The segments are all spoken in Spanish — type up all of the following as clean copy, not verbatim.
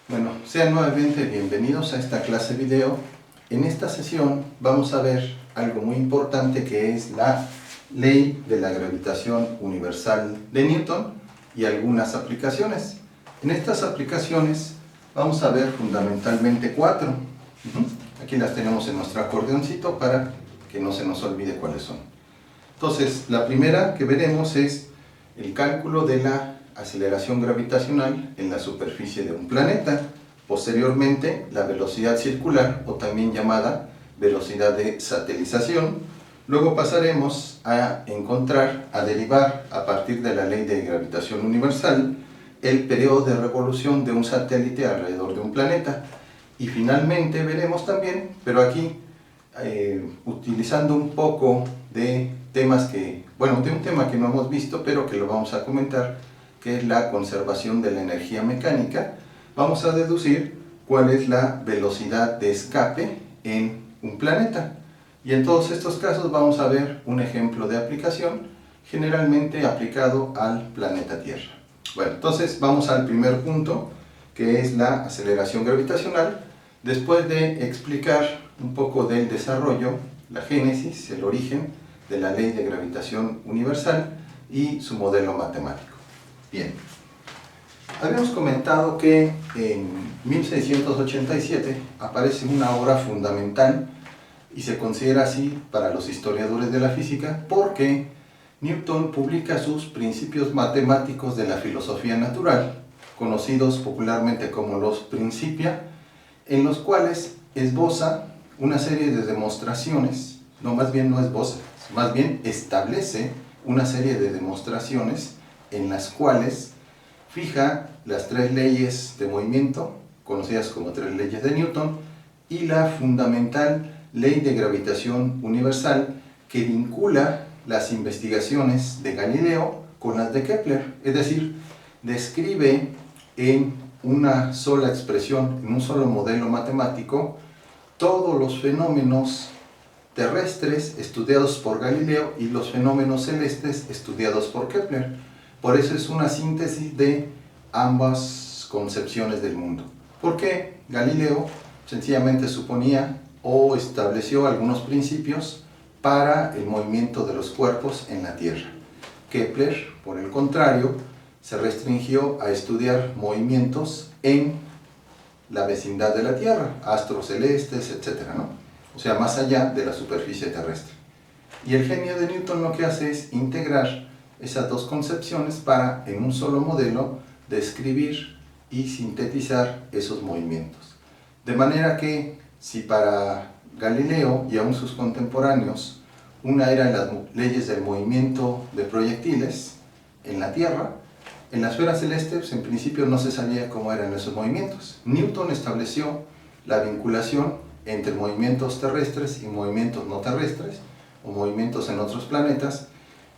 Bueno, sean nuevamente bienvenidos a esta clase video. En esta sesión vamos a ver algo muy importante, que es la ley de la gravitación universal de Newton y algunas aplicaciones. En estas aplicaciones vamos a ver fundamentalmente cuatro. Aquí las tenemos en nuestro acordeoncito para que no se nos olvide cuáles son. Entonces, la primera que veremos es el cálculo de la aceleración gravitacional en la superficie de un planeta. Posteriormente, la velocidad circular, o también llamada velocidad de satelización. Luego pasaremos a derivar a partir de la ley de gravitación universal el periodo de revolución de un satélite alrededor de un planeta. Y finalmente veremos también, pero aquí utilizando un poco de temas de un tema que no hemos visto, pero que lo vamos a comentar, que es la conservación de la energía mecánica. Vamos a deducir cuál es la velocidad de escape en un planeta. Y en todos estos casos vamos a ver un ejemplo de aplicación, generalmente aplicado al planeta Tierra. Bueno, entonces vamos al primer punto, que es la aceleración gravitacional. Después de explicar un poco del desarrollo, la génesis, el origen de la ley de gravitación universal y su modelo matemático. Bien, habíamos comentado que en 1687 aparece una obra fundamental, y se considera así para los historiadores de la física, porque Newton publica sus principios matemáticos de la filosofía natural, conocidos popularmente como los Principia, en los cuales esboza una serie de demostraciones, más bien establece una serie de demostraciones en las cuales fija las tres leyes de movimiento, conocidas como tres leyes de Newton, y la fundamental ley de gravitación universal, que vincula las investigaciones de Galileo con las de Kepler. Es decir, describe en una sola expresión, en un solo modelo matemático, todos los fenómenos terrestres estudiados por Galileo y los fenómenos celestes estudiados por Kepler. Por eso es una síntesis de ambas concepciones del mundo. Porque Galileo sencillamente suponía o estableció algunos principios para el movimiento de los cuerpos en la Tierra. Kepler, por el contrario, se restringió a estudiar movimientos en la vecindad de la Tierra, astros celestes, etc., ¿no? O sea, más allá de la superficie terrestre. Y el genio de Newton lo que hace es integrar esas dos concepciones para, en un solo modelo, describir y sintetizar esos movimientos. De manera que, si para Galileo y aún sus contemporáneos una eran las leyes del movimiento de proyectiles en la Tierra, en la esfera celeste, pues, en principio no se sabía cómo eran esos movimientos. Newton estableció la vinculación entre movimientos terrestres y movimientos no terrestres, o movimientos en otros planetas,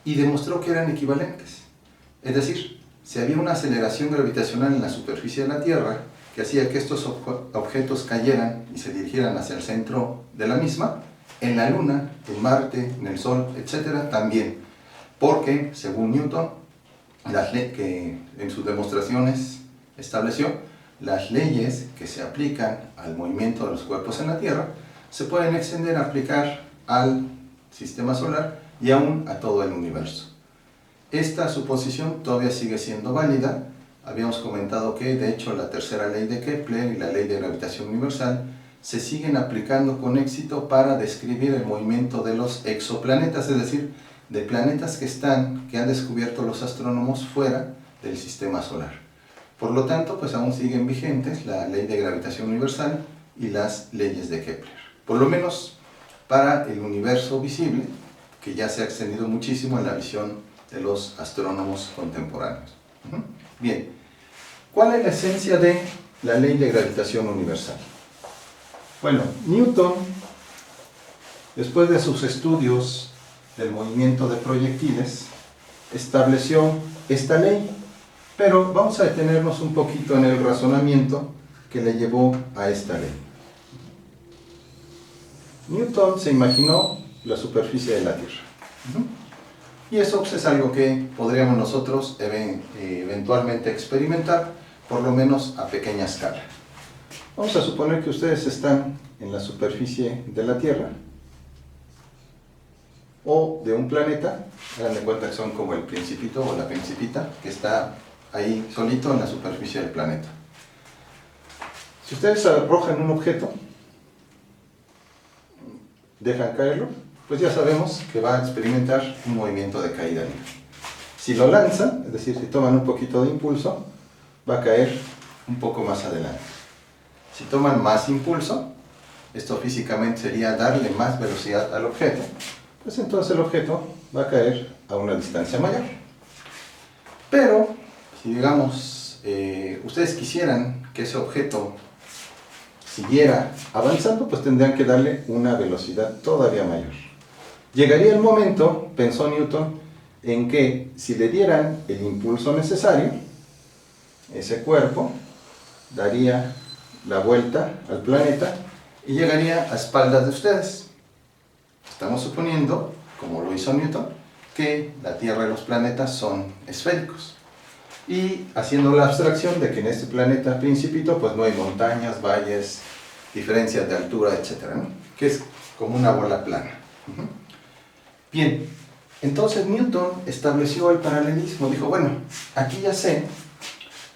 y demostró que eran equivalentes. Es decir, si había una aceleración gravitacional en la superficie de la Tierra que hacía que estos objetos cayeran y se dirigieran hacia el centro de la misma, en la Luna, en Marte, en el Sol, etc., también. Porque, según Newton, que en sus demostraciones estableció, las leyes que se aplican al movimiento de los cuerpos en la Tierra se pueden extender a aplicar al sistema solar y aún a todo el universo. Esta suposición todavía sigue siendo válida. Habíamos comentado que, de hecho, la tercera ley de Kepler y la ley de gravitación universal se siguen aplicando con éxito para describir el movimiento de los exoplanetas, es decir, de planetas que han descubierto los astrónomos fuera del sistema solar. Por lo tanto, pues aún siguen vigentes la ley de gravitación universal y las leyes de Kepler. Por lo menos para el universo visible, que ya se ha extendido muchísimo en la visión de los astrónomos contemporáneos. Bien, ¿cuál es la esencia de la ley de gravitación universal? Bueno, Newton, después de sus estudios del movimiento de proyectiles, estableció esta ley, pero vamos a detenernos un poquito en el razonamiento que le llevó a esta ley. Newton se imaginó la superficie de la Tierra. Y eso pues, es algo que podríamos nosotros eventualmente experimentar, por lo menos a pequeña escala. Vamos a suponer que ustedes están en la superficie de la Tierra o de un planeta. Hagan de cuenta que son como el principito o la principita que está ahí solito en la superficie del planeta. Si ustedes arrojan un objeto, dejan caerlo, pues ya sabemos que va a experimentar un movimiento de caída libre. Si lo lanzan, es decir, si toman un poquito de impulso, va a caer un poco más adelante. Si toman más impulso, esto físicamente sería darle más velocidad al objeto, pues entonces el objeto va a caer a una distancia mayor. Pero, si digamos, ustedes quisieran que ese objeto siguiera avanzando, pues tendrían que darle una velocidad todavía mayor. Llegaría el momento, pensó Newton, en que si le dieran el impulso necesario, ese cuerpo daría la vuelta al planeta y llegaría a espaldas de ustedes. Estamos suponiendo, como lo hizo Newton, que la Tierra y los planetas son esféricos. Y haciendo la abstracción de que en este planeta principito pues no hay montañas, valles, diferencias de altura, etc., ¿no? Que es como una bola plana. Bien, entonces Newton estableció el paralelismo. Dijo, bueno, aquí ya sé,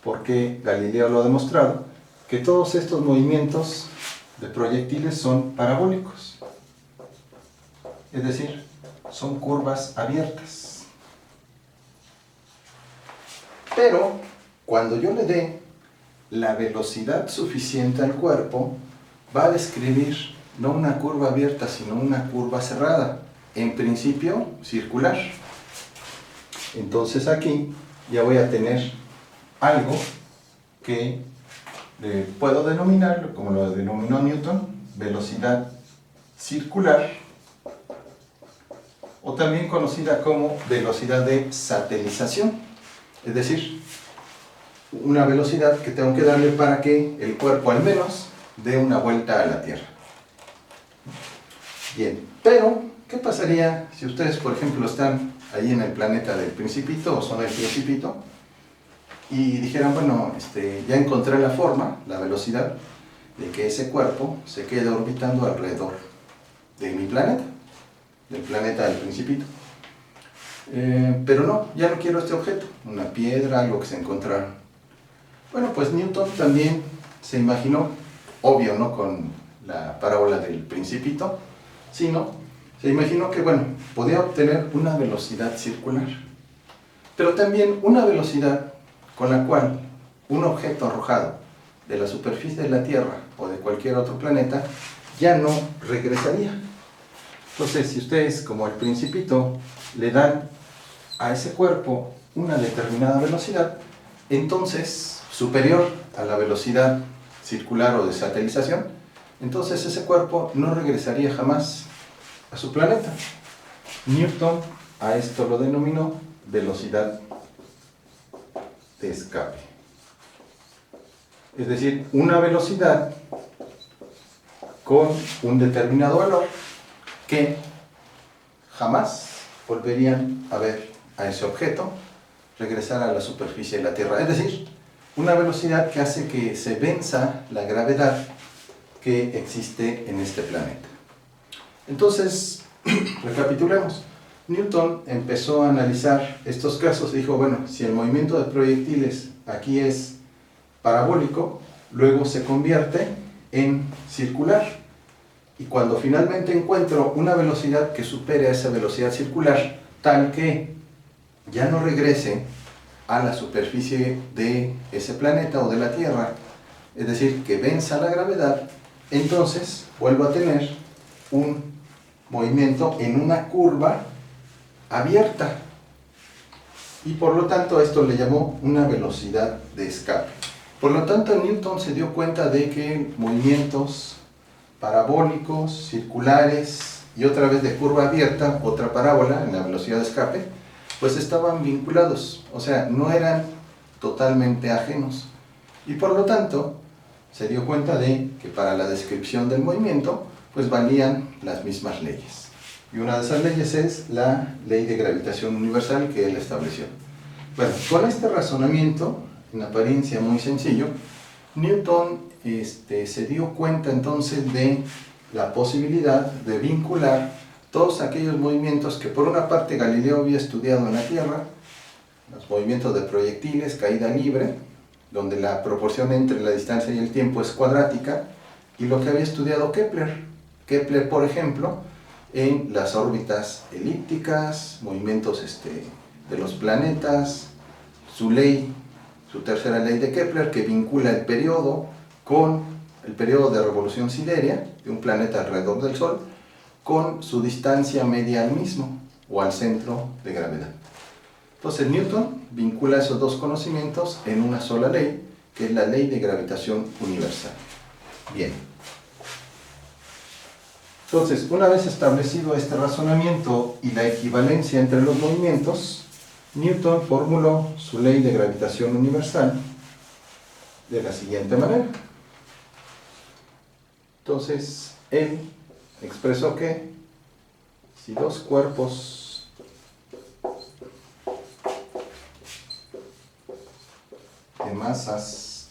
porque Galileo lo ha demostrado, que todos estos movimientos de proyectiles son parabólicos. Es decir, son curvas abiertas. Pero cuando yo le dé la velocidad suficiente al cuerpo, va a describir no una curva abierta, sino una curva cerrada, en principio circular. Entonces aquí ya voy a tener algo que puedo denominar, como lo denominó Newton, velocidad circular, o también conocida como velocidad de satelización. Es decir, una velocidad que tengo que darle para que el cuerpo al menos dé una vuelta a la Tierra. Bien, pero ¿qué pasaría si ustedes, por ejemplo, están ahí en el planeta del Principito o son el Principito y dijeran, bueno, ya encontré la forma, la velocidad de que ese cuerpo se quede orbitando alrededor de mi planeta, del planeta del Principito? Pero no, ya no quiero este objeto, una piedra, algo que se encontrara. Bueno, pues Newton también se imaginó, obvio, no con la parábola del Principito, sino se imaginó que, bueno, podía obtener una velocidad circular, pero también una velocidad con la cual un objeto arrojado de la superficie de la Tierra o de cualquier otro planeta ya no regresaría. Entonces, si ustedes, como el Principito, le dan a ese cuerpo una determinada velocidad, entonces superior a la velocidad circular o de satelización, entonces ese cuerpo no regresaría jamás a su planeta. Newton a esto lo denominó velocidad de escape. Es decir, una velocidad con un determinado valor que jamás volverían a ver a ese objeto regresar a la superficie de la Tierra. Es decir, una velocidad que hace que se venza la gravedad que existe en este planeta. Entonces, recapitulemos. Newton empezó a analizar estos casos y dijo, bueno, si el movimiento de proyectiles aquí es parabólico, luego se convierte en circular. Y cuando finalmente encuentro una velocidad que supere a esa velocidad circular, tal que ya no regrese a la superficie de ese planeta o de la Tierra, es decir, que venza la gravedad, entonces vuelvo a tener un movimiento en una curva abierta. Y por lo tanto esto le llamó una velocidad de escape. Por lo tanto Newton se dio cuenta de que movimientos parabólicos, circulares y otra vez de curva abierta, otra parábola en la velocidad de escape, pues estaban vinculados, o sea, no eran totalmente ajenos. Y por lo tanto, se dio cuenta de que para la descripción del movimiento, pues valían las mismas leyes. Y una de esas leyes es la ley de gravitación universal que él estableció. Bueno, con este razonamiento, en apariencia muy sencillo, Newton se dio cuenta entonces de la posibilidad de vincular todos aquellos movimientos que por una parte Galileo había estudiado en la Tierra, los movimientos de proyectiles, caída libre, donde la proporción entre la distancia y el tiempo es cuadrática, y lo que había estudiado Kepler. Kepler, por ejemplo, en las órbitas elípticas, movimientos de los planetas, su ley, su tercera ley de Kepler, que vincula el periodo con el periodo de revolución siderea de un planeta alrededor del Sol, con su distancia media al mismo, o al centro de gravedad. Entonces Newton vincula esos dos conocimientos en una sola ley, que es la ley de gravitación universal. Bien. Entonces, una vez establecido este razonamiento y la equivalencia entre los movimientos, Newton formuló su ley de gravitación universal de la siguiente manera. Entonces, él expresó que si dos cuerpos de masas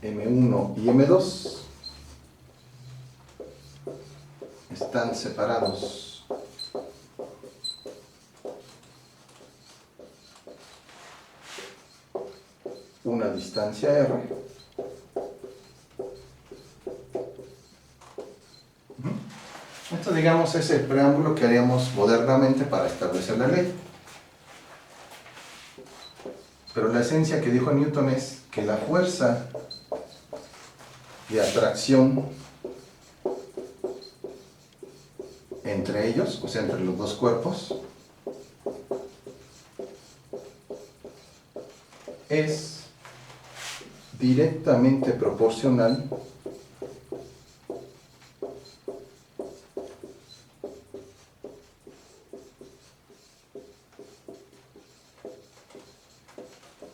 m1 y m2 están separados una distancia r, esto, digamos, es el preámbulo que haríamos modernamente para establecer la ley. Pero la esencia que dijo Newton es que la fuerza de atracción entre ellos, o sea, entre los dos cuerpos, es directamente proporcional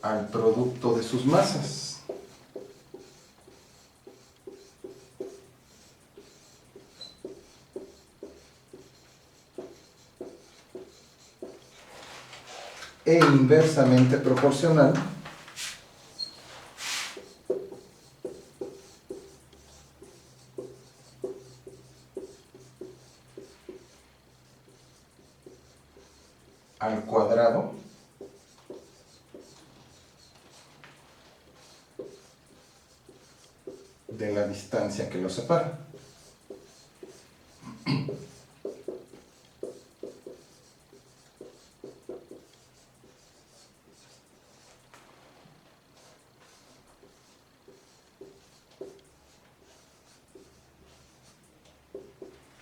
al producto de sus masas. E inversamente proporcional al cuadrado de la distancia que los separa.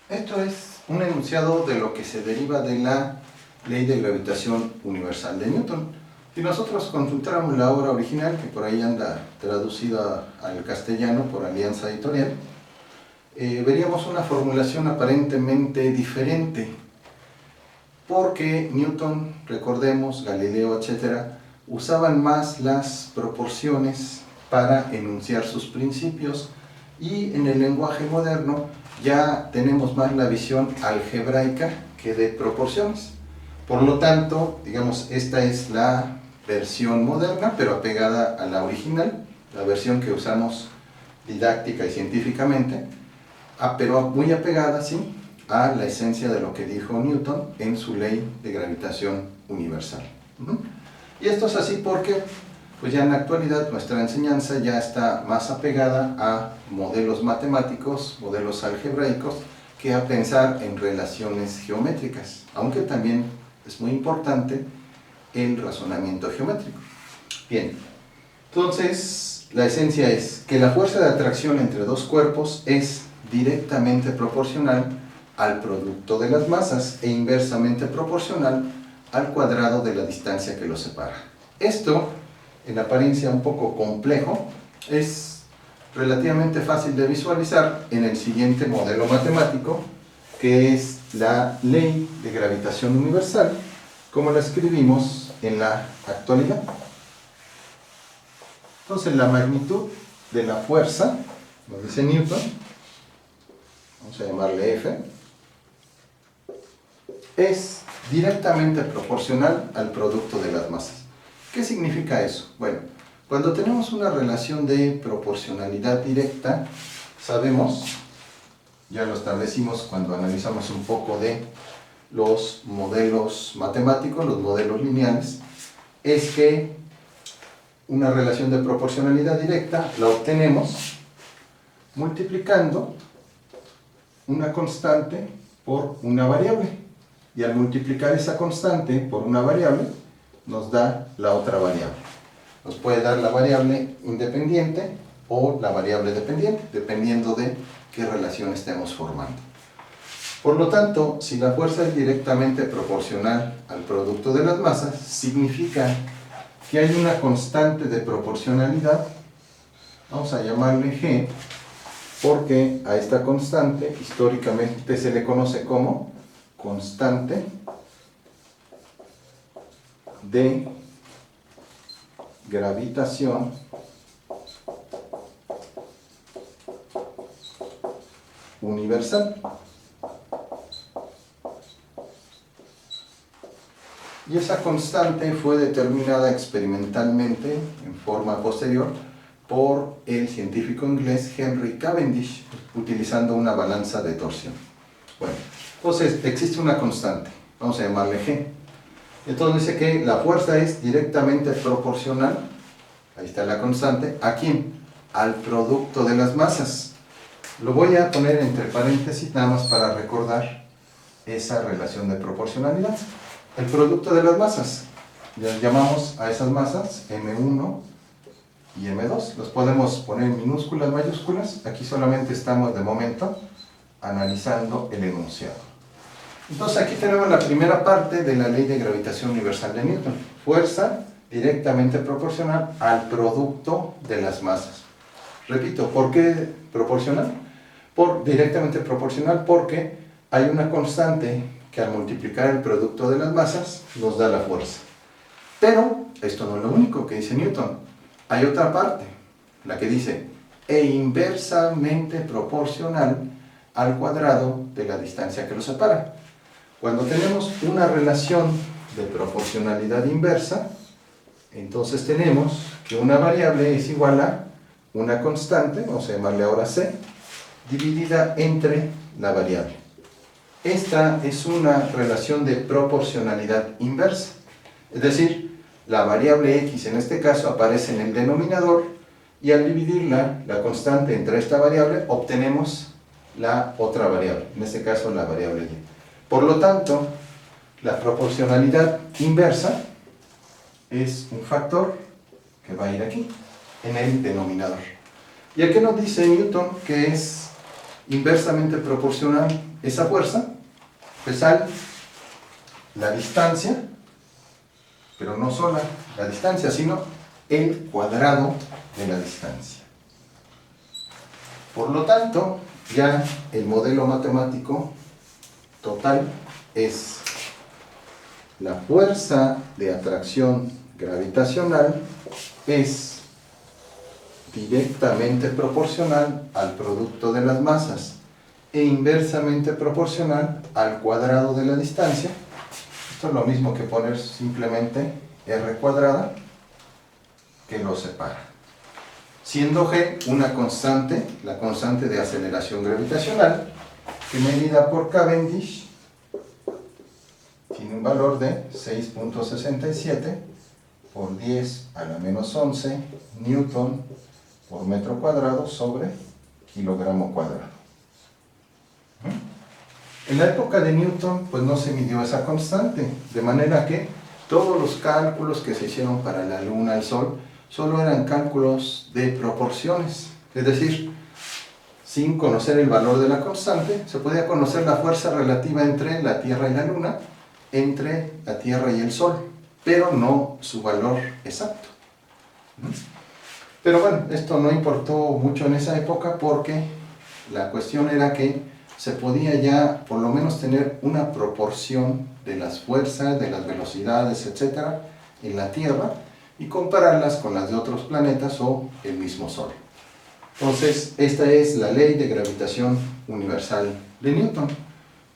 Esto es un enunciado de lo que se deriva de la ley de gravitación universal de Newton. Si nosotros consultáramos la obra original, que por ahí anda traducida al castellano por Alianza Editorial, veríamos una formulación aparentemente diferente, porque Newton, recordemos, Galileo, etcétera, usaban más las proporciones para enunciar sus principios, y en el lenguaje moderno ya tenemos más la visión algebraica que de proporciones. Por lo tanto, digamos, esta es la versión moderna, pero apegada a la original, la versión que usamos didáctica y científicamente, pero muy apegada, sí, a la esencia de lo que dijo Newton en su ley de gravitación universal. Y esto es así porque pues ya en la actualidad nuestra enseñanza ya está más apegada a modelos matemáticos, modelos algebraicos, que a pensar en relaciones geométricas, aunque también es muy importante el razonamiento geométrico. Bien, entonces la esencia es que la fuerza de atracción entre dos cuerpos es directamente proporcional al producto de las masas e inversamente proporcional al cuadrado de la distancia que los separa. Esto, en apariencia un poco complejo, es relativamente fácil de visualizar en el siguiente modelo matemático, que es la ley de gravitación universal, como la escribimos en la actualidad. Entonces, la magnitud de la fuerza, nos dice Newton, vamos a llamarle F, es directamente proporcional al producto de las masas. ¿Qué significa eso? Bueno, cuando tenemos una relación de proporcionalidad directa, sabemos, ya lo establecimos cuando analizamos un poco de los modelos matemáticos, los modelos lineales, es que una relación de proporcionalidad directa la obtenemos multiplicando una constante por una variable. Y al multiplicar esa constante por una variable, nos da la otra variable. Nos puede dar la variable independiente o la variable dependiente, dependiendo de qué relación estemos formando. Por lo tanto, si la fuerza es directamente proporcional al producto de las masas, significa que hay una constante de proporcionalidad, vamos a llamarle G, porque a esta constante históricamente se le conoce como constante de gravitación universal. Y esa constante fue determinada experimentalmente en forma posterior por el científico inglés Henry Cavendish, utilizando una balanza de torsión. Bueno, entonces existe una constante, vamos a llamarle G. Entonces dice que la fuerza es directamente proporcional, ahí está la constante, ¿a quién? Al producto de las masas. Lo voy a poner entre paréntesis nada más para recordar esa relación de proporcionalidad. El producto de las masas, les llamamos a esas masas M1 y M2, los podemos poner en minúsculas, mayúsculas, aquí solamente estamos de momento analizando el enunciado. Entonces aquí tenemos la primera parte de la ley de gravitación universal de Newton, fuerza directamente proporcional al producto de las masas. Repito, ¿por qué proporcional? Directamente proporcional porque hay una constante que al multiplicar el producto de las masas nos da la fuerza. Pero esto no es lo único que dice Newton. Hay otra parte, la que dice e inversamente proporcional al cuadrado de la distancia que lo separa. Cuando tenemos una relación de proporcionalidad inversa, entonces tenemos que una variable es igual a una constante, vamos a llamarle ahora C, dividida entre la variable. Esta es una relación de proporcionalidad inversa, es decir, la variable x en este caso aparece en el denominador y al dividirla, la constante entre esta variable, obtenemos la otra variable, en este caso la variable y. Por lo tanto, la proporcionalidad inversa es un factor que va a ir aquí, en el denominador. ¿Y a qué nos dice Newton que es inversamente proporcional esa fuerza? Pues a la distancia, pero no solo la distancia, sino el cuadrado de la distancia. Por lo tanto, ya el modelo matemático total es la fuerza de atracción gravitacional es directamente proporcional al producto de las masas e inversamente proporcional al cuadrado de la distancia. Esto es lo mismo que poner simplemente r cuadrada que lo separa. Siendo g una constante, la constante de aceleración gravitacional, que medida por Cavendish tiene un valor de 6.67 por 10 a la menos 11 newton por metro cuadrado sobre kilogramo cuadrado. En la época de Newton pues no se midió esa constante, de manera que todos los cálculos que se hicieron para la Luna, el Sol, solo eran cálculos de proporciones, es decir, sin conocer el valor de la constante, se podía conocer la fuerza relativa entre la Tierra y la Luna, entre la Tierra y el Sol, pero no su valor exacto. Pero bueno, esto no importó mucho en esa época porque la cuestión era que se podía ya por lo menos tener una proporción de las fuerzas, de las velocidades, etc. en la Tierra y compararlas con las de otros planetas o el mismo Sol. Entonces, esta es la ley de gravitación universal de Newton,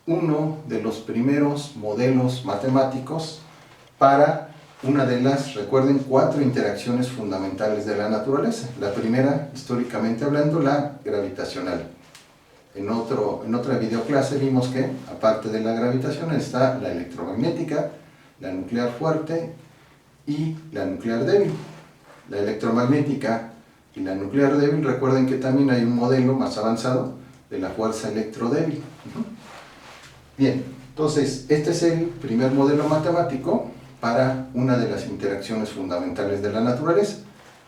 uno de los primeros modelos matemáticos para una de las, recuerden, 4 interacciones fundamentales de la naturaleza. La primera, históricamente hablando, la gravitacional. En otra videoclase vimos que, aparte de la gravitacional, está la electromagnética, la nuclear fuerte y la nuclear débil. La electromagnética y la nuclear débil, recuerden que también hay un modelo más avanzado de la fuerza electrodébil. Bien, entonces, este es el primer modelo matemático para una de las interacciones fundamentales de la naturaleza.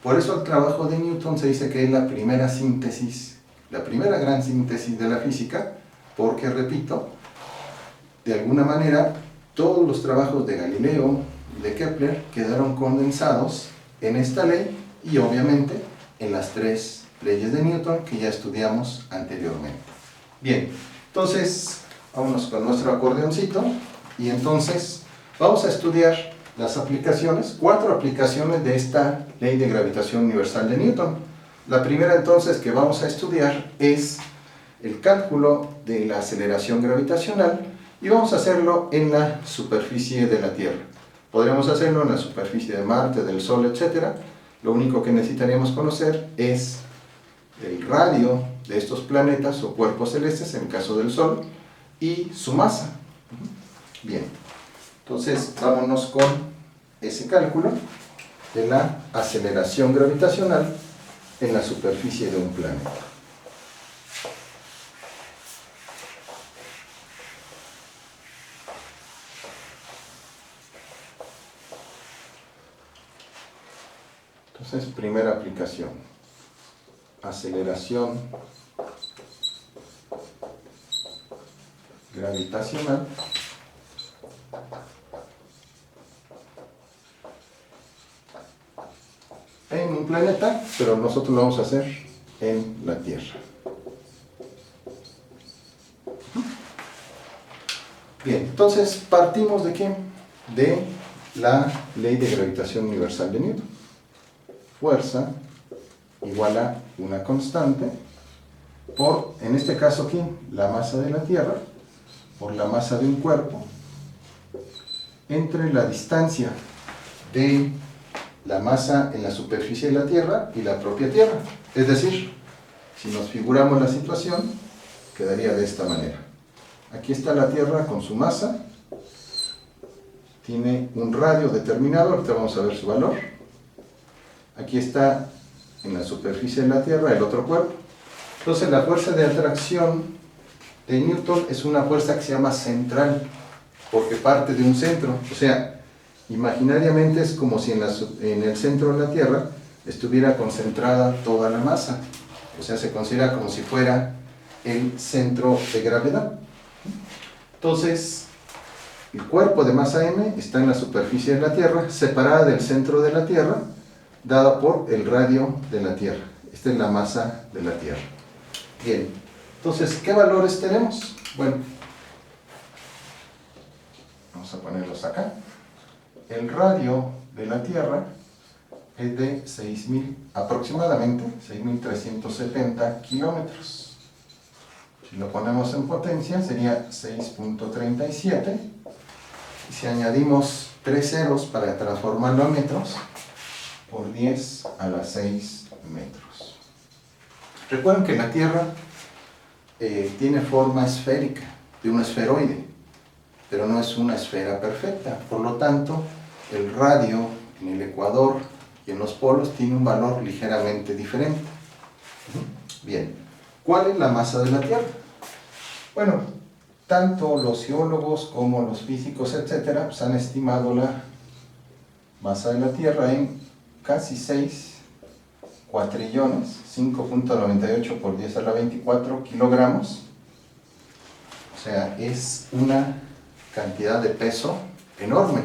Por eso el trabajo de Newton se dice que es la primera síntesis, la primera gran síntesis de la física, porque, repito, de alguna manera, todos los trabajos de Galileo y de Kepler quedaron condensados en esta ley y, obviamente, en las 3 leyes de Newton que ya estudiamos anteriormente. Bien, entonces, vámonos con nuestro acordeoncito y entonces vamos a estudiar las aplicaciones, 4 aplicaciones de esta ley de gravitación universal de Newton. La primera entonces que vamos a estudiar es el cálculo de la aceleración gravitacional y vamos a hacerlo en la superficie de la Tierra. Podríamos hacerlo en la superficie de Marte, del Sol, etc. Lo único que necesitaríamos conocer es el radio de estos planetas o cuerpos celestes, en el caso del Sol, y su masa. Bien, entonces vámonos con ese cálculo de la aceleración gravitacional en la superficie de un planeta. Entonces, primera aplicación, aceleración gravitacional en un planeta, pero nosotros lo vamos a hacer en la Tierra. Bien, entonces partimos de ¿qué? De la ley de gravitación universal de Newton. Fuerza igual a una constante por, en este caso aquí, la masa de la Tierra, por la masa de un cuerpo, entre la distancia de la masa en la superficie de la Tierra y la propia Tierra. Es decir, si nos figuramos la situación, quedaría de esta manera. Aquí está la Tierra con su masa, tiene un radio determinado, ahorita vamos a ver su valor. Aquí está en la superficie de la Tierra el otro cuerpo. Entonces la fuerza de atracción de Newton es una fuerza que se llama central, porque parte de un centro. O sea, imaginariamente es como si en el centro de la Tierra estuviera concentrada toda la masa. O sea, se considera como si fuera el centro de gravedad. Entonces, el cuerpo de masa m está en la superficie de la Tierra, separada del centro de la Tierra, dada por el radio de la Tierra. Esta es la masa de la Tierra. Bien, entonces, ¿qué valores tenemos? Bueno, vamos a ponerlos acá. El radio de la Tierra es de 6.000, aproximadamente 6.370 kilómetros. Si lo ponemos en potencia sería 6.37. Y si añadimos 3 ceros para transformarlo a metros, por 10 a la 6 metros. Recuerden que la Tierra tiene forma esférica, de un esferoide, pero no es una esfera perfecta. Por lo tanto, el radio en el ecuador y en los polos tiene un valor ligeramente diferente. Bien, ¿cuál es la masa de la Tierra? Bueno, tanto los geólogos como los físicos, etcétera, pues han estimado la masa de la Tierra en casi 6 cuatrillones, 5.98 por 10 a la 24 kilogramos. O sea, es una cantidad de peso enorme.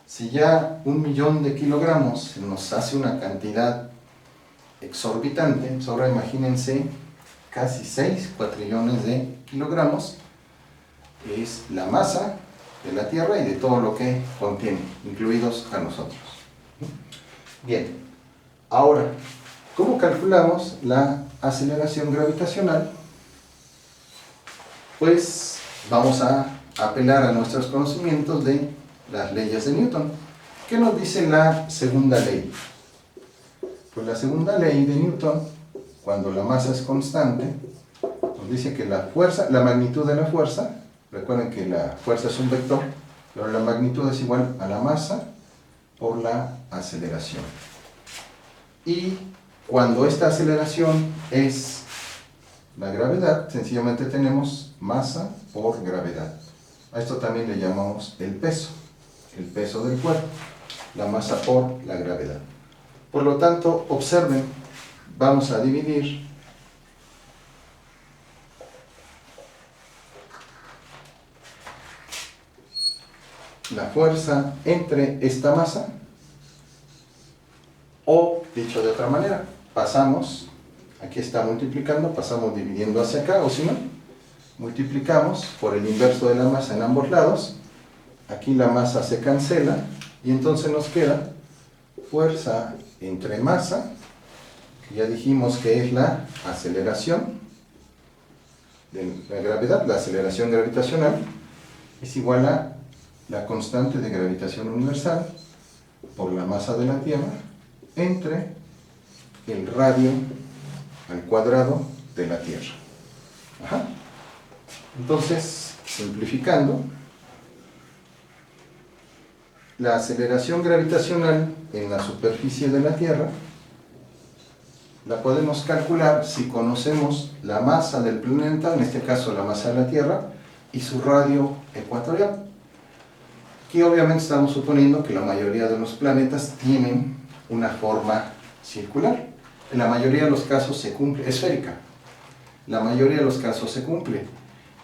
Si ya 1 millón de kilogramos nos hace una cantidad exorbitante, pues ahora imagínense casi 6 cuatrillones de kilogramos, es la masa de la Tierra y de todo lo que contiene, incluidos a nosotros. Bien, ahora, ¿cómo calculamos la aceleración gravitacional? Pues vamos a apelar a nuestros conocimientos de las leyes de Newton. ¿Qué nos dice la segunda ley? Pues la segunda ley de Newton, cuando la masa es constante, nos dice que la fuerza, la magnitud de la fuerza, recuerden que la fuerza es un vector, pero la magnitud es igual a la masa por la aceleración. Y cuando esta aceleración es la gravedad, sencillamente tenemos masa por gravedad. A esto también le llamamos el peso del cuerpo, la masa por la gravedad. Por lo tanto, observen, vamos a dividir la fuerza entre esta masa, o dicho de otra manera, pasamos, aquí está multiplicando, pasamos dividiendo hacia acá, o si no, multiplicamos por el inverso de la masa en ambos lados, aquí la masa se cancela, y entonces nos queda fuerza entre masa, que ya dijimos que es la aceleración de la gravedad, la aceleración gravitacional, es igual a la constante de gravitación universal por la masa de la Tierra entre el radio al cuadrado de la Tierra. Ajá. Entonces, simplificando, la aceleración gravitacional en la superficie de la Tierra la podemos calcular si conocemos la masa del planeta, en este caso la masa de la Tierra, y su radio ecuatorial. Aquí obviamente estamos suponiendo que la mayoría de los planetas tienen una forma circular. En la mayoría de los casos se cumple, esférica. La mayoría de los casos se cumple.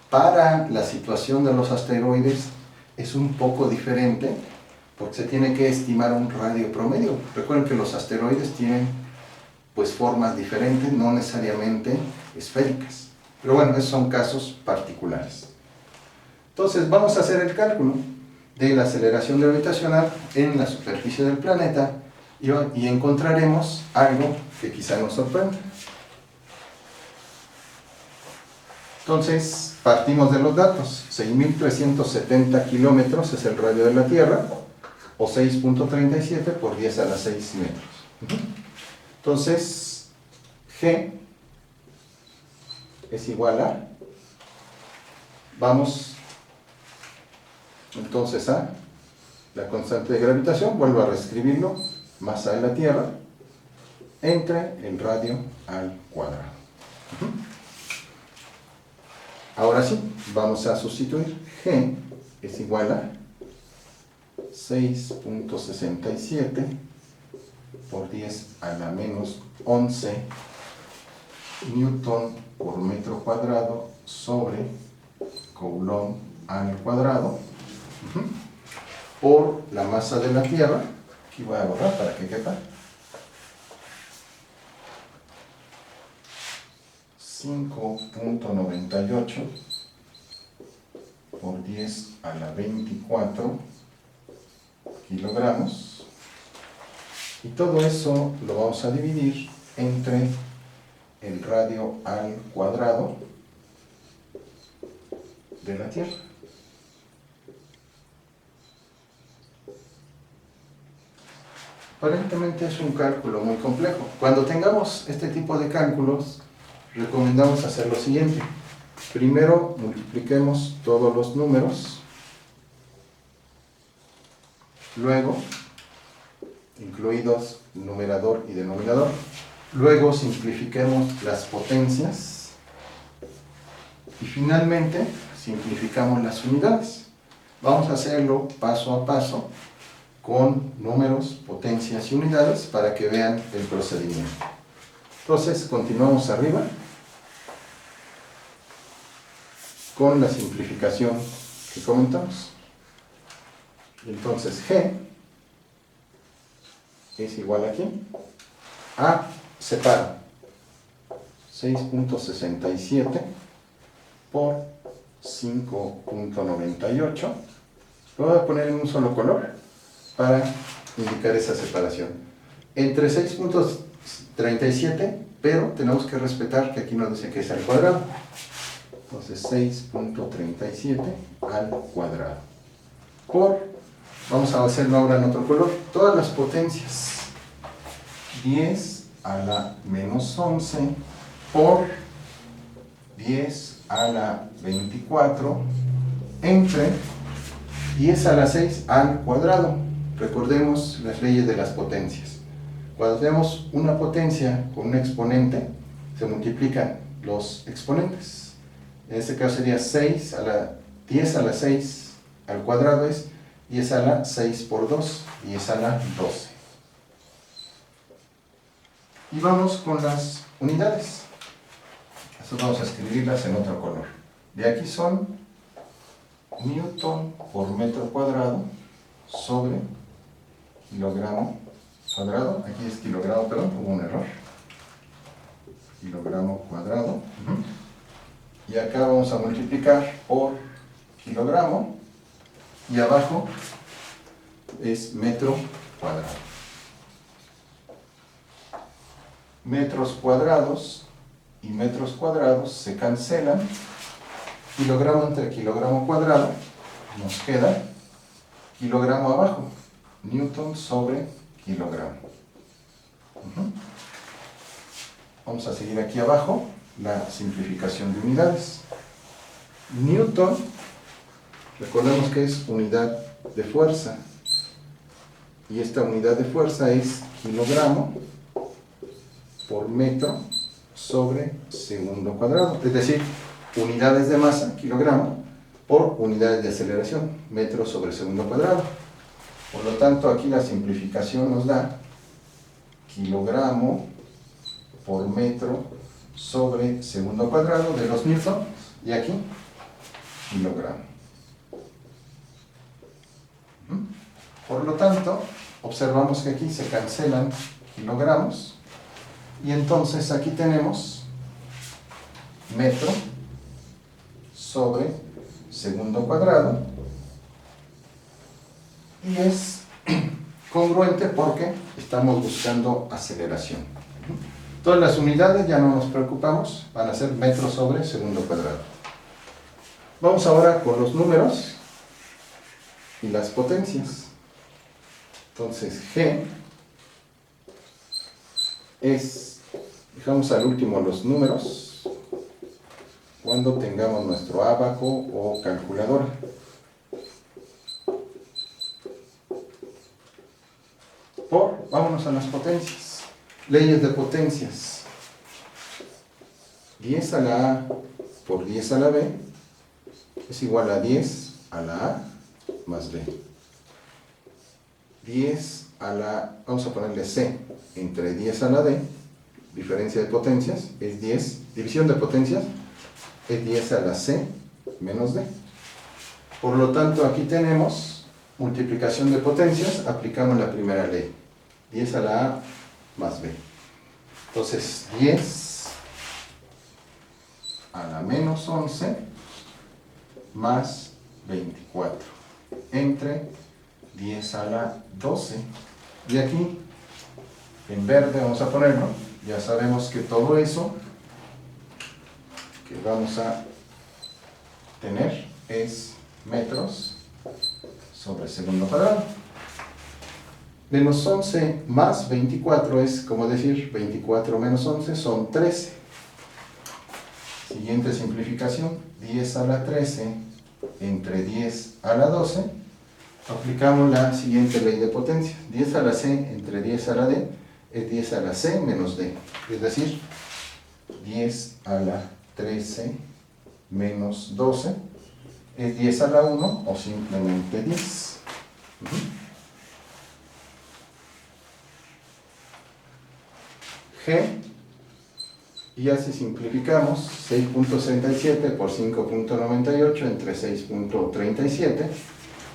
Para la situación de los asteroides es un poco diferente, porque se tiene que estimar un radio promedio. Recuerden que los asteroides tienen pues formas diferentes, no necesariamente esféricas. Pero bueno, esos son casos particulares. Entonces vamos a hacer el cálculo de la aceleración gravitacional en la superficie del planeta y encontraremos algo que quizá nos sorprenda. Entonces, partimos de los datos. 6.370 kilómetros es el radio de la Tierra, o 6.37 por 10 a la 6 metros. Entonces, G es igual a, vamos entonces a la constante de gravitación, vuelvo a reescribirlo, masa de la Tierra, entre el radio al cuadrado. Ahora sí, vamos a sustituir. G es igual a 6.67 por 10 a la menos 11 Newton por metro cuadrado sobre Coulomb al cuadrado por la masa de la Tierra. Aquí voy a borrar para que quepa. 5.98 por 10 a la 24 kilogramos. Y todo eso lo vamos a dividir entre el radio al cuadrado de la Tierra. Aparentemente es un cálculo muy complejo. Cuando tengamos este tipo de cálculos, recomendamos hacer lo siguiente. Primero multipliquemos todos los números, luego, incluidos numerador y denominador, luego simplifiquemos las potencias y finalmente simplificamos las unidades. Vamos a hacerlo paso a paso con números, potencias y unidades para que vean el procedimiento. Entonces, continuamos arriba con la simplificación que comentamos. Entonces, G es igual aquí a, separo, 6.67 por 5.98. Lo voy a poner en un solo color para indicar esa separación. Entre 6.37, pero tenemos que respetar que aquí nos dice que es al cuadrado. Entonces 6.37 al cuadrado por Vamos a hacerlo ahora en otro color. Todas las potencias. 10 a la menos 11 por 10 a la 24 entre 10 a la 6 al cuadrado. Recordemos las leyes de las potencias. Cuando tenemos una potencia con un exponente, se multiplican los exponentes. En este caso sería 10 a la 6 al cuadrado es 10 a la 6 por 2, 10 a la 12. Y vamos con las unidades. Estas vamos a escribirlas en otro color. De aquí son Newton por metro cuadrado sobre kilogramo cuadrado. Aquí es kilogramo, perdón, hubo un error. Kilogramo cuadrado. Y acá vamos a multiplicar por kilogramo. Y abajo es metro cuadrado. Metros cuadrados y metros cuadrados se cancelan. Kilogramo entre kilogramo cuadrado nos queda kilogramo abajo. Newton sobre kilogramo. Vamos a seguir aquí abajo la simplificación de unidades. Newton, recordemos que es unidad de fuerza. Y esta unidad de fuerza es kilogramo por metro sobre segundo cuadrado. Es decir, unidades de masa, kilogramo, por unidades de aceleración, metro sobre segundo cuadrado. Por lo tanto, aquí la simplificación nos da kilogramo por metro sobre segundo cuadrado de los newtons, y aquí, kilogramo. Por lo tanto, observamos que aquí se cancelan kilogramos, y entonces aquí tenemos metro sobre segundo cuadrado, y es congruente porque estamos buscando aceleración. Todas las unidades ya no nos preocupamos, van a ser metro sobre segundo cuadrado. Vamos ahora con los números y las potencias. Entonces G es, dejamos al último los números cuando tengamos nuestro ábaco o calculadora. Vámonos a las potencias. Leyes de potencias. 10 a la A por 10 a la B es igual a 10 a la A más B. 10 a la, vamos a ponerle C, entre 10 a la D, diferencia de potencias, es 10, división de potencias, es 10 a la C menos D. Por lo tanto, aquí tenemos multiplicación de potencias, aplicamos la primera ley, 10 a la A más B. Entonces, 10 a la menos 11 más 24, entre 10 a la 12. Y aquí, en verde vamos a ponerlo, ya sabemos que todo eso que vamos a tener es metros sobre segundo cuadrado. Menos 11 más 24 es como decir 24 menos 11 son 13. Siguiente simplificación, 10 a la 13 entre 10 a la 12. Aplicamos la siguiente ley de potencia. 10 a la C entre 10 a la D es 10 a la C menos D. Es decir, 10 a la 13 menos 12 es 10 a la 1 o simplemente 10. G, y ya si simplificamos, 6.67 por 5.98 entre 6.37,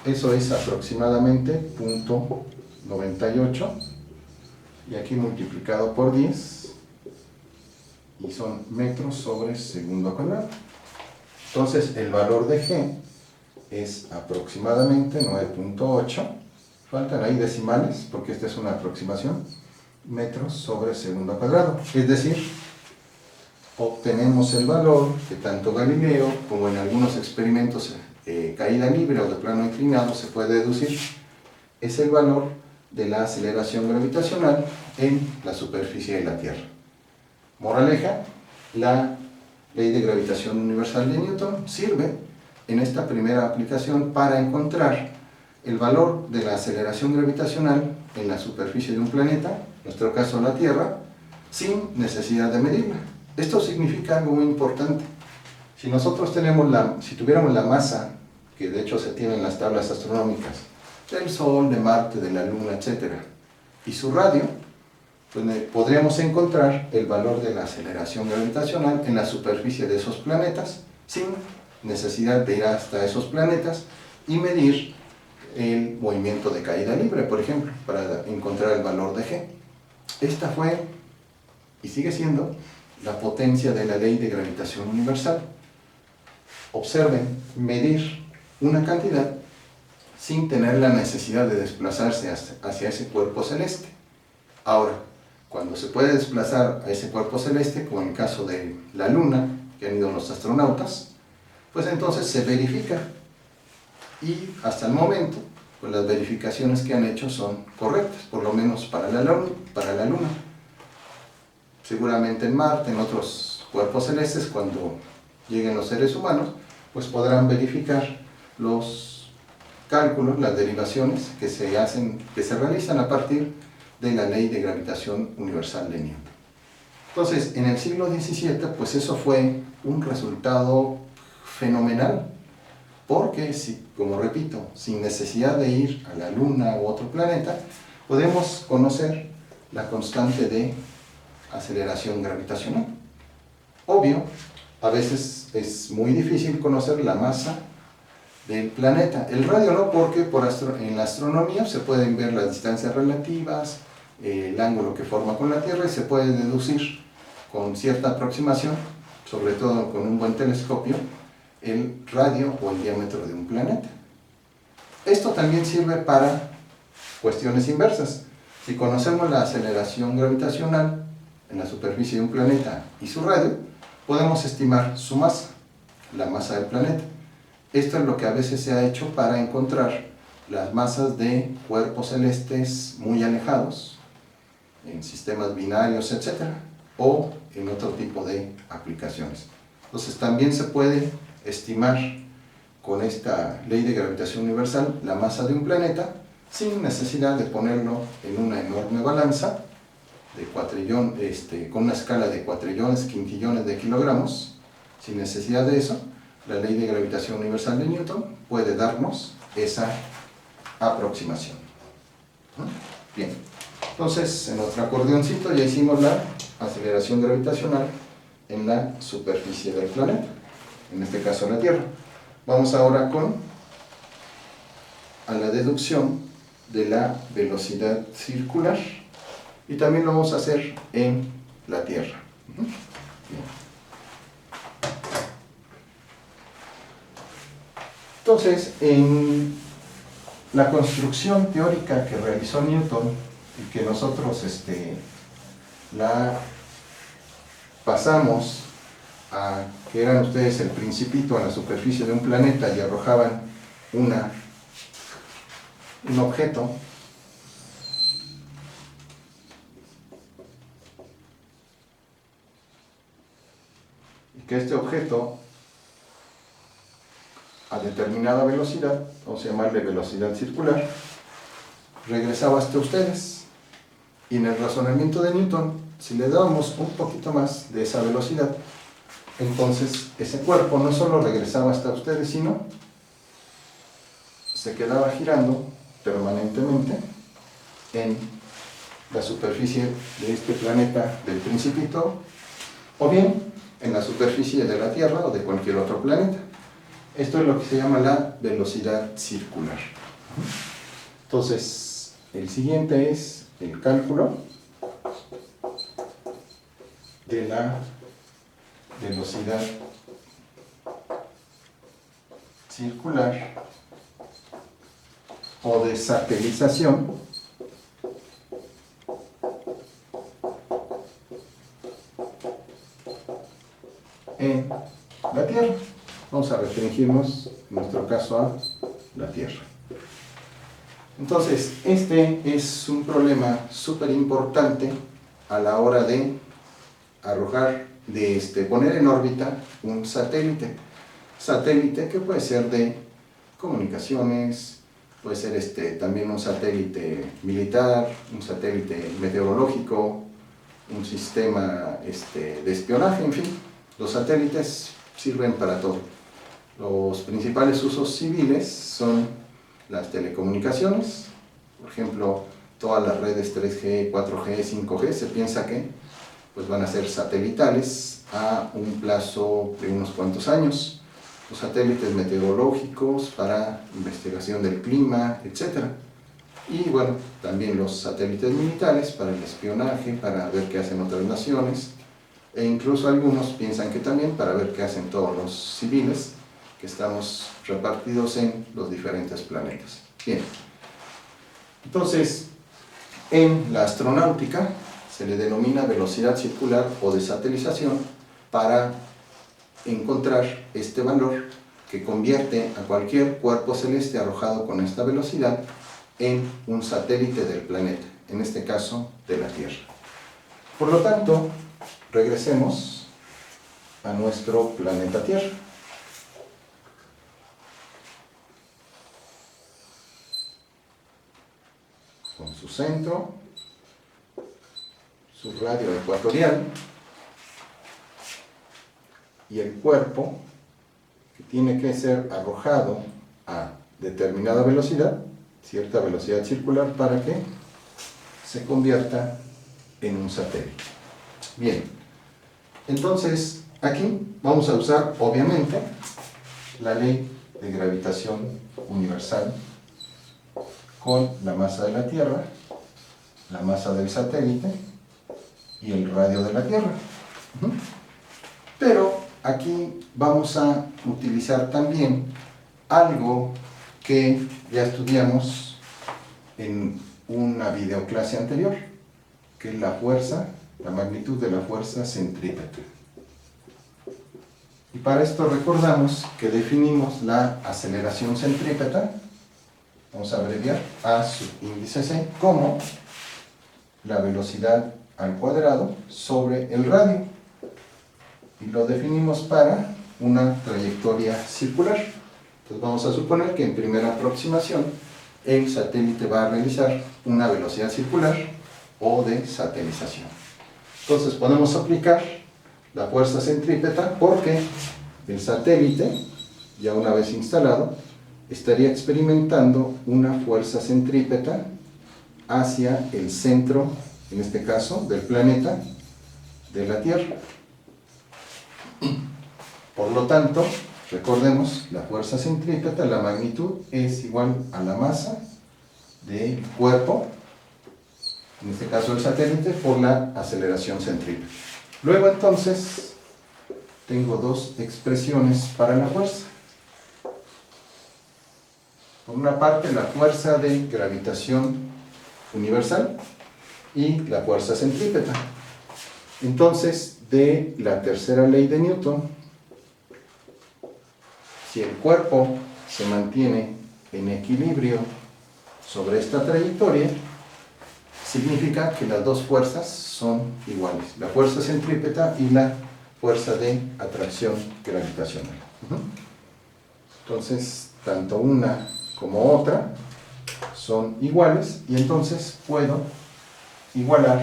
eso es aproximadamente 0.98, y aquí multiplicado por 10, y son metros sobre segundo cuadrado. Entonces el valor de G es aproximadamente 9.8, faltan ahí decimales porque esta es una aproximación, metros sobre segundo cuadrado. Es decir, obtenemos el valor que tanto Galileo como en algunos experimentos caída libre o de plano inclinado se puede deducir es el valor de la aceleración gravitacional en la superficie de la Tierra. Moraleja, la ley de gravitación universal de Newton sirve en esta primera aplicación para encontrar el valor de la aceleración gravitacional en la superficie de un planeta, en nuestro caso la Tierra, sin necesidad de medirla. Esto significa algo muy importante. Si nosotros si tuviéramos la masa, que de hecho se tiene en las tablas astronómicas, del Sol, de Marte, de la Luna, etc., y su radio, pues podríamos encontrar el valor de la aceleración gravitacional en la superficie de esos planetas, sin necesidad de ir hasta esos planetas y medir el movimiento de caída libre, por ejemplo, para encontrar el valor de G. Esta fue, y sigue siendo, la potencia de la ley de gravitación universal. Observen, medir una cantidad sin tener la necesidad de desplazarse hacia ese cuerpo celeste. Ahora, cuando se puede desplazar a ese cuerpo celeste, como en el caso de la Luna, que han ido los astronautas, pues entonces se verifica. Y hasta el momento, pues las verificaciones que han hecho son correctas, por lo menos para la Luna. Seguramente en Marte, en otros cuerpos celestes, cuando lleguen los seres humanos, pues podrán verificar los cálculos, las derivaciones que se realizan a partir de la ley de gravitación universal de Newton. Entonces, en el siglo XVII, pues eso fue un resultado fenomenal, porque, como repito, sin necesidad de ir a la Luna u otro planeta, podemos conocer la constante de aceleración gravitacional. Obvio, a veces es muy difícil conocer la masa del planeta. El radio no, porque en la astronomía se pueden ver las distancias relativas, el ángulo que forma con la Tierra, y se puede deducir con cierta aproximación, sobre todo con un buen telescopio, el radio o el diámetro de un planeta. Esto también sirve para cuestiones inversas. Si conocemos la aceleración gravitacional en la superficie de un planeta y su radio, podemos estimar su masa, la masa del planeta. Esto es lo que a veces se ha hecho para encontrar las masas de cuerpos celestes muy alejados, en sistemas binarios, etc., o en otro tipo de aplicaciones. Entonces también se puede estimar con esta ley de gravitación universal la masa de un planeta sin necesidad de ponerlo en una enorme balanza de con una escala de cuatrillones, quintillones de kilogramos. Sin necesidad de eso, la ley de gravitación universal de Newton puede darnos esa aproximación. Bien, entonces en nuestro acordeoncito ya hicimos la aceleración gravitacional en la superficie del planeta, en este caso la Tierra. Vamos ahora a la deducción de la velocidad circular, y también lo vamos a hacer en la Tierra. Bien. Entonces, en la construcción teórica que realizó Newton, y que nosotros la pasamos a que eran ustedes el principito a la superficie de un planeta y arrojaban un objeto, y que este objeto a determinada velocidad, vamos a llamarle velocidad circular, regresaba hasta ustedes. Y en el razonamiento de Newton, si le dábamos un poquito más de esa velocidad, entonces ese cuerpo no solo regresaba hasta ustedes, sino se quedaba girando permanentemente en la superficie de este planeta del Principito, o bien en la superficie de la Tierra o de cualquier otro planeta. Esto es lo que se llama la velocidad circular. Entonces, el siguiente es el cálculo de la velocidad circular o de satelización en la Tierra. Vamos a restringirnos, en nuestro caso, a la Tierra. Entonces, este es un problema súper importante a la hora de arrojar, de poner en órbita un satélite. Satélite que puede ser de comunicaciones, puede ser también un satélite militar, un satélite meteorológico, un sistema de espionaje, en fin. Los satélites sirven para todo. Los principales usos civiles son las telecomunicaciones, por ejemplo, todas las redes 3G, 4G, 5G, se piensa que pues, van a ser satelitales a un plazo de unos cuantos años. Los satélites meteorológicos para investigación del clima, etc. Y bueno, también los satélites militares para el espionaje, para ver qué hacen otras naciones, e incluso algunos piensan que también para ver qué hacen todos los civiles que estamos repartidos en los diferentes planetas. Bien, entonces, en la astronáutica se le denomina velocidad circular o desatelización para encontrar este valor que convierte a cualquier cuerpo celeste arrojado con esta velocidad en un satélite del planeta, en este caso de la Tierra. Por lo tanto, regresemos a nuestro planeta Tierra. Con su centro, su radio ecuatorial y el cuerpo que tiene que ser arrojado a determinada velocidad, cierta velocidad circular, para que se convierta en un satélite. Bien, entonces aquí vamos a usar obviamente la ley de gravitación universal con la masa de la Tierra, la masa del satélite y el radio de la Tierra. Pero aquí vamos a utilizar también algo que ya estudiamos en una videoclase anterior, que es la fuerza, la magnitud de la fuerza centrípeta. Y para esto recordamos que definimos la aceleración centrípeta, vamos a abreviar A subíndice C, como la velocidad al cuadrado sobre el radio. Y lo definimos para una trayectoria circular. Entonces vamos a suponer que en primera aproximación el satélite va a realizar una velocidad circular o de satelización. Entonces podemos aplicar la fuerza centrípeta porque el satélite, ya una vez instalado, estaría experimentando una fuerza centrípeta hacia el centro, en este caso, del planeta, de la Tierra. Por lo tanto, recordemos, la fuerza centrípeta, la magnitud, es igual a la masa del cuerpo, en este caso el satélite, por la aceleración centrípeta. Luego entonces, tengo dos expresiones para la fuerza. Por una parte, la fuerza de gravitación universal y la fuerza centrípeta. Entonces, de la tercera ley de Newton, si el cuerpo se mantiene en equilibrio sobre esta trayectoria, significa que las dos fuerzas son iguales, la fuerza centrípeta y la fuerza de atracción gravitacional. Entonces, tanto una como otra son iguales y entonces puedo igualar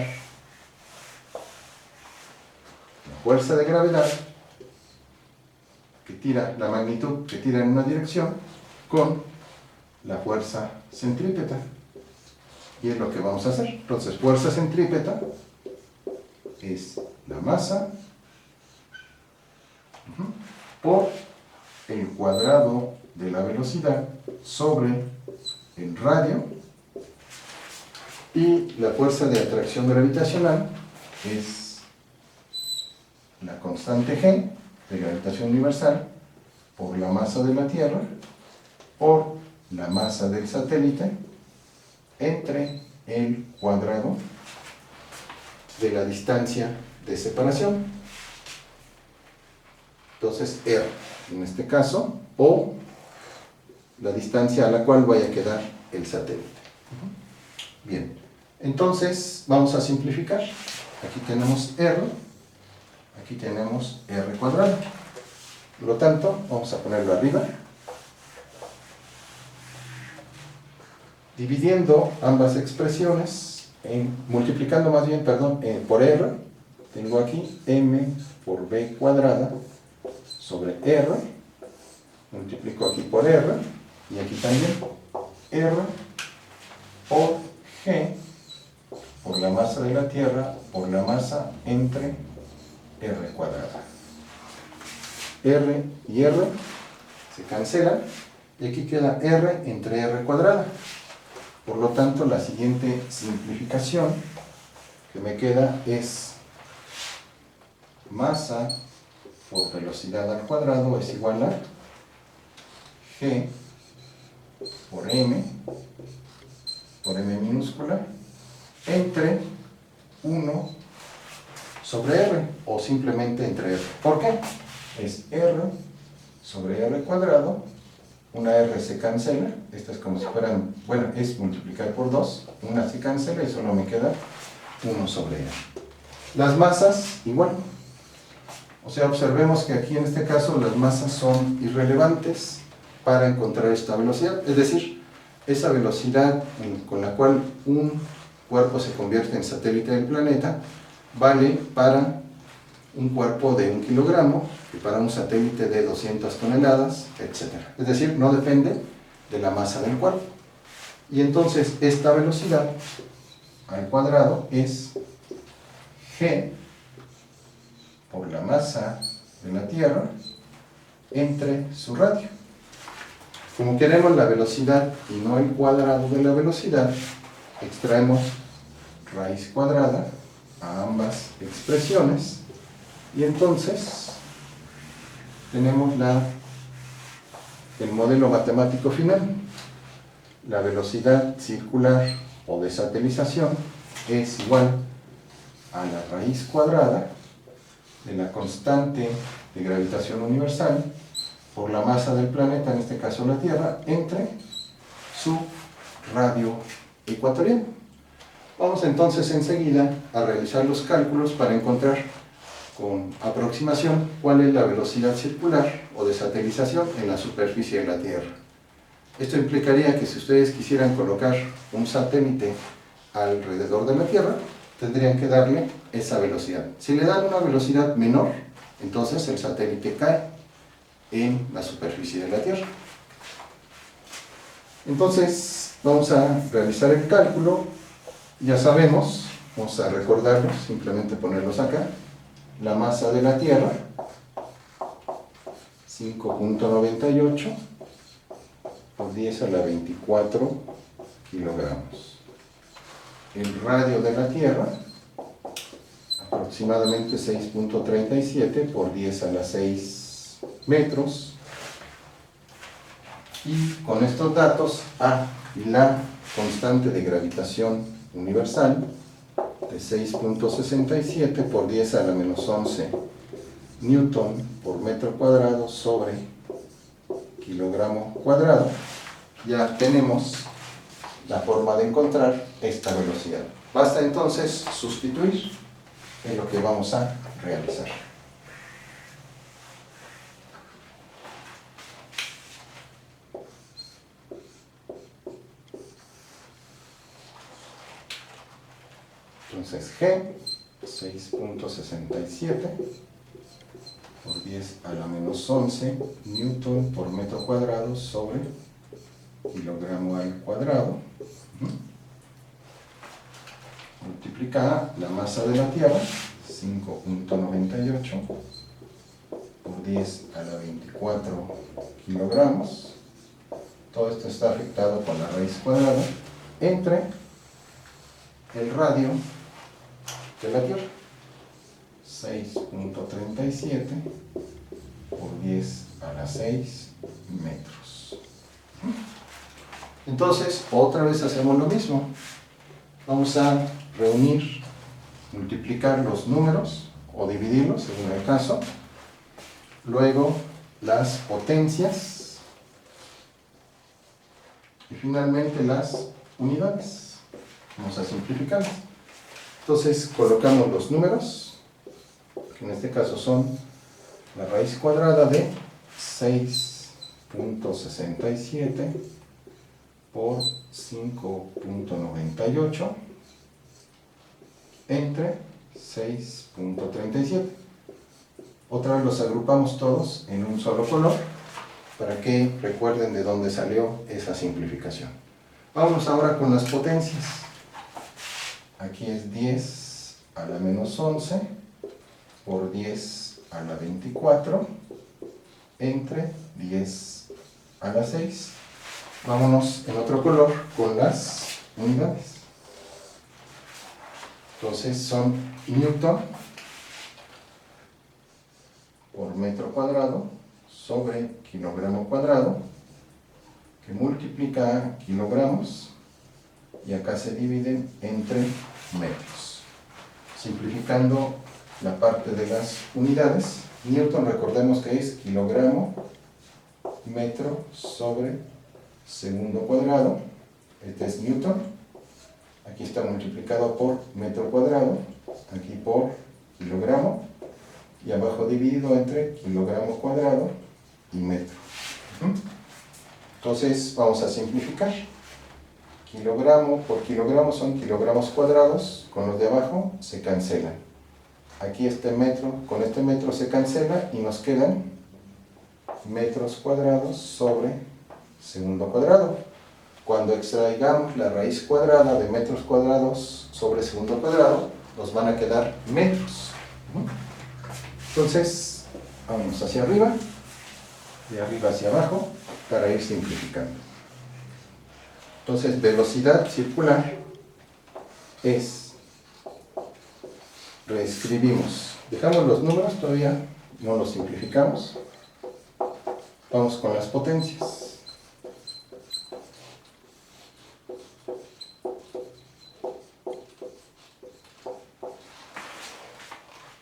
la fuerza de gravedad que tira, la magnitud que tira en una dirección, con la fuerza centrípeta. Y es lo que vamos a hacer. Entonces, fuerza centrípeta es la masa por el cuadrado de la velocidad sobre el radio, y la fuerza de atracción gravitacional es la constante G de gravitación universal por la masa de la Tierra por la masa del satélite entre el cuadrado de la distancia de separación. Entonces, R, en este caso, o la distancia a la cual vaya a quedar el satélite. Bien, entonces vamos a simplificar. Aquí tenemos R, aquí tenemos R cuadrado. Por lo tanto, vamos a ponerlo arriba. Dividiendo ambas expresiones, multiplicando más bien, perdón, por R, tengo aquí m por b cuadrada sobre R, multiplico aquí por R, y aquí también R por G, por la masa de la Tierra, por la masa entre R cuadrada. R y R se cancelan, y aquí queda R entre R cuadrada. Por lo tanto, la siguiente simplificación que me queda es masa por velocidad al cuadrado es igual a G por M minúscula entre 1 sobre R, o simplemente entre R. ¿Por qué? Es R sobre R cuadrado, una R se cancela, esta es como si fueran, bueno, es multiplicar por 2, una se cancela y solo me queda 1 sobre R. Las masas, igual. O sea, observemos que aquí en este caso las masas son irrelevantes para encontrar esta velocidad, es decir, esa velocidad con la cual un cuerpo se convierte en satélite del planeta vale para un cuerpo de 1 kilogramo y para un satélite de 200 toneladas, etc. Es decir, no depende de la masa del cuerpo. Y entonces esta velocidad al cuadrado es G por la masa de la Tierra entre su radio. Como queremos la velocidad y no el cuadrado de la velocidad, extraemos raíz cuadrada a ambas expresiones y entonces tenemos el modelo matemático final. La velocidad circular o de satelización es igual a la raíz cuadrada de la constante de gravitación universal por la masa del planeta, en este caso la Tierra, entre su radio ecuatorial. Vamos entonces enseguida a realizar los cálculos para encontrar con aproximación cuál es la velocidad circular o de satelización en la superficie de la Tierra. Esto implicaría que si ustedes quisieran colocar un satélite alrededor de la Tierra, tendrían que darle esa velocidad. Si le dan una velocidad menor, entonces el satélite cae en la superficie de la Tierra. Entonces vamos a realizar el cálculo. Ya sabemos, vamos a recordarlos, simplemente ponerlos acá. La masa de la Tierra, 5.98 por 10 a la 24 kilogramos. El radio de la Tierra, aproximadamente 6.37 por 10 a la 6 metros. Y con estos datos, la constante de gravitación universal de 6.67 por 10 a la menos 11 newton por metro cuadrado sobre kilogramo cuadrado, ya tenemos la forma de encontrar esta velocidad. Basta entonces sustituir en lo que vamos a realizar. Entonces G, 6.67 por 10 a la menos 11 newton por metro cuadrado sobre kilogramo al cuadrado, multiplicada la masa de la Tierra, 5.98 por 10 a la 24 kilogramos. Todo esto está afectado por la raíz cuadrada entre el radio de la Tierra, 6.37 por 10 a la 6 metros. Entonces, otra vez hacemos lo mismo. Vamos a reunir, multiplicar los números o dividirlos, según el caso. Luego, las potencias. Y finalmente, las unidades. Vamos a simplificar. Entonces colocamos los números, que en este caso son la raíz cuadrada de 6.67 por 5.98 entre 6.37. Otra vez los agrupamos todos en un solo color para que recuerden de dónde salió esa simplificación. Vamos ahora con las potencias. Aquí es 10 a la menos 11 por 10 a la 24 entre 10 a la 6. Vámonos en otro color con las unidades. Entonces son newton por metro cuadrado sobre kilogramo cuadrado, que multiplica a kilogramos y acá se dividen entre metros. Simplificando la parte de las unidades, newton recordemos que es kilogramo metro sobre segundo cuadrado. Este es newton. Aquí está multiplicado por metro cuadrado, aquí por kilogramo, y abajo dividido entre kilogramo cuadrado y metro. Entonces vamos a simplificar. Kilogramo por kilogramo son kilogramos cuadrados, con los de abajo se cancelan. Aquí este metro con este metro se cancela y nos quedan metros cuadrados sobre segundo cuadrado. Cuando extraigamos la raíz cuadrada de metros cuadrados sobre segundo cuadrado, nos van a quedar metros. Entonces, vamos hacia arriba, de arriba hacia abajo, para ir simplificando. Entonces, velocidad circular es, reescribimos, dejamos los números, todavía no los simplificamos. Vamos con las potencias.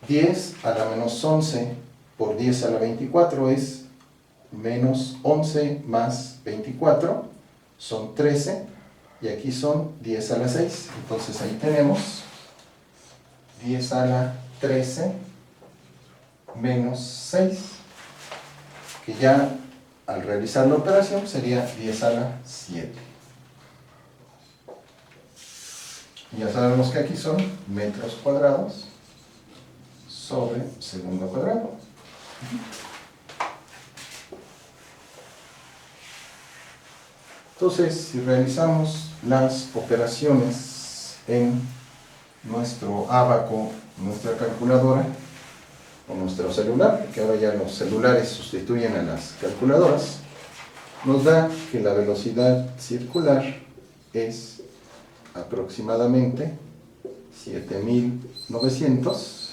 10 a la menos 11 por 10 a la 24 es menos 11 más 24, son 13, y aquí son 10 a la 6. Entonces ahí tenemos 10 a la 13 menos 6, que ya al realizar la operación sería 10 a la 7. Ya sabemos que aquí son metros cuadrados sobre segundo cuadrado. Entonces, si realizamos las operaciones en nuestro ábaco, nuestra calculadora o nuestro celular, porque ahora ya los celulares sustituyen a las calculadoras, nos da que la velocidad circular es aproximadamente 7.900,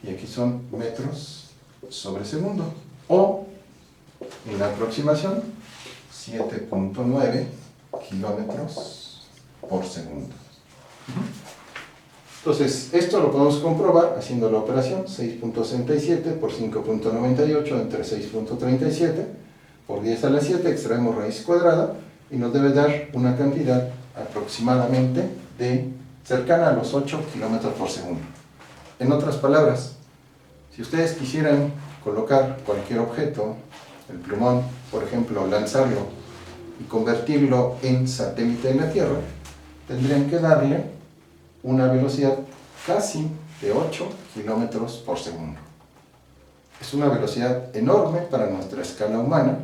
y aquí son metros sobre segundo, o en la aproximación 7.9 kilómetros por segundo. Entonces, esto lo podemos comprobar haciendo la operación 6.67 por 5.98 entre 6.37 por 10 a la 7, extraemos raíz cuadrada y nos debe dar una cantidad aproximadamente de cercana a los 8 kilómetros por segundo. En otras palabras, si ustedes quisieran colocar cualquier objeto, el plumón, por ejemplo, lanzarlo y convertirlo en satélite de la Tierra, tendrían que darle una velocidad casi de 8 kilómetros por segundo. Es una velocidad enorme para nuestra escala humana,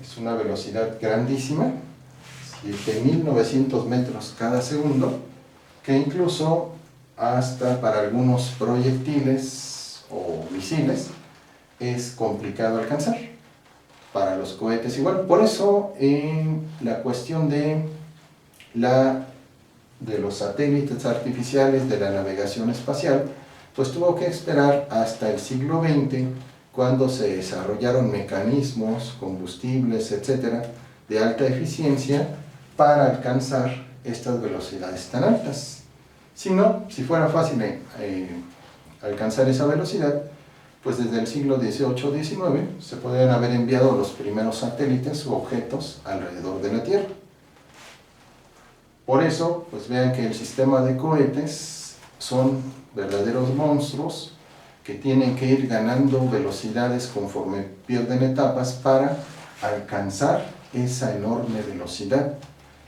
es una velocidad grandísima, 7.900 metros cada segundo, que incluso hasta para algunos proyectiles o misiles es complicado alcanzar. Para los cohetes igual. Por eso la cuestión de los satélites artificiales, de la navegación espacial, pues tuvo que esperar hasta el siglo XX, cuando se desarrollaron mecanismos, combustibles, etcétera, de alta eficiencia para alcanzar estas velocidades tan altas. Si no, si fuera fácil alcanzar esa velocidad, pues desde el siglo XVIII-XIX se podrían haber enviado los primeros satélites u objetos alrededor de la Tierra. Por eso, pues vean que el sistema de cohetes son verdaderos monstruos que tienen que ir ganando velocidades conforme pierden etapas para alcanzar esa enorme velocidad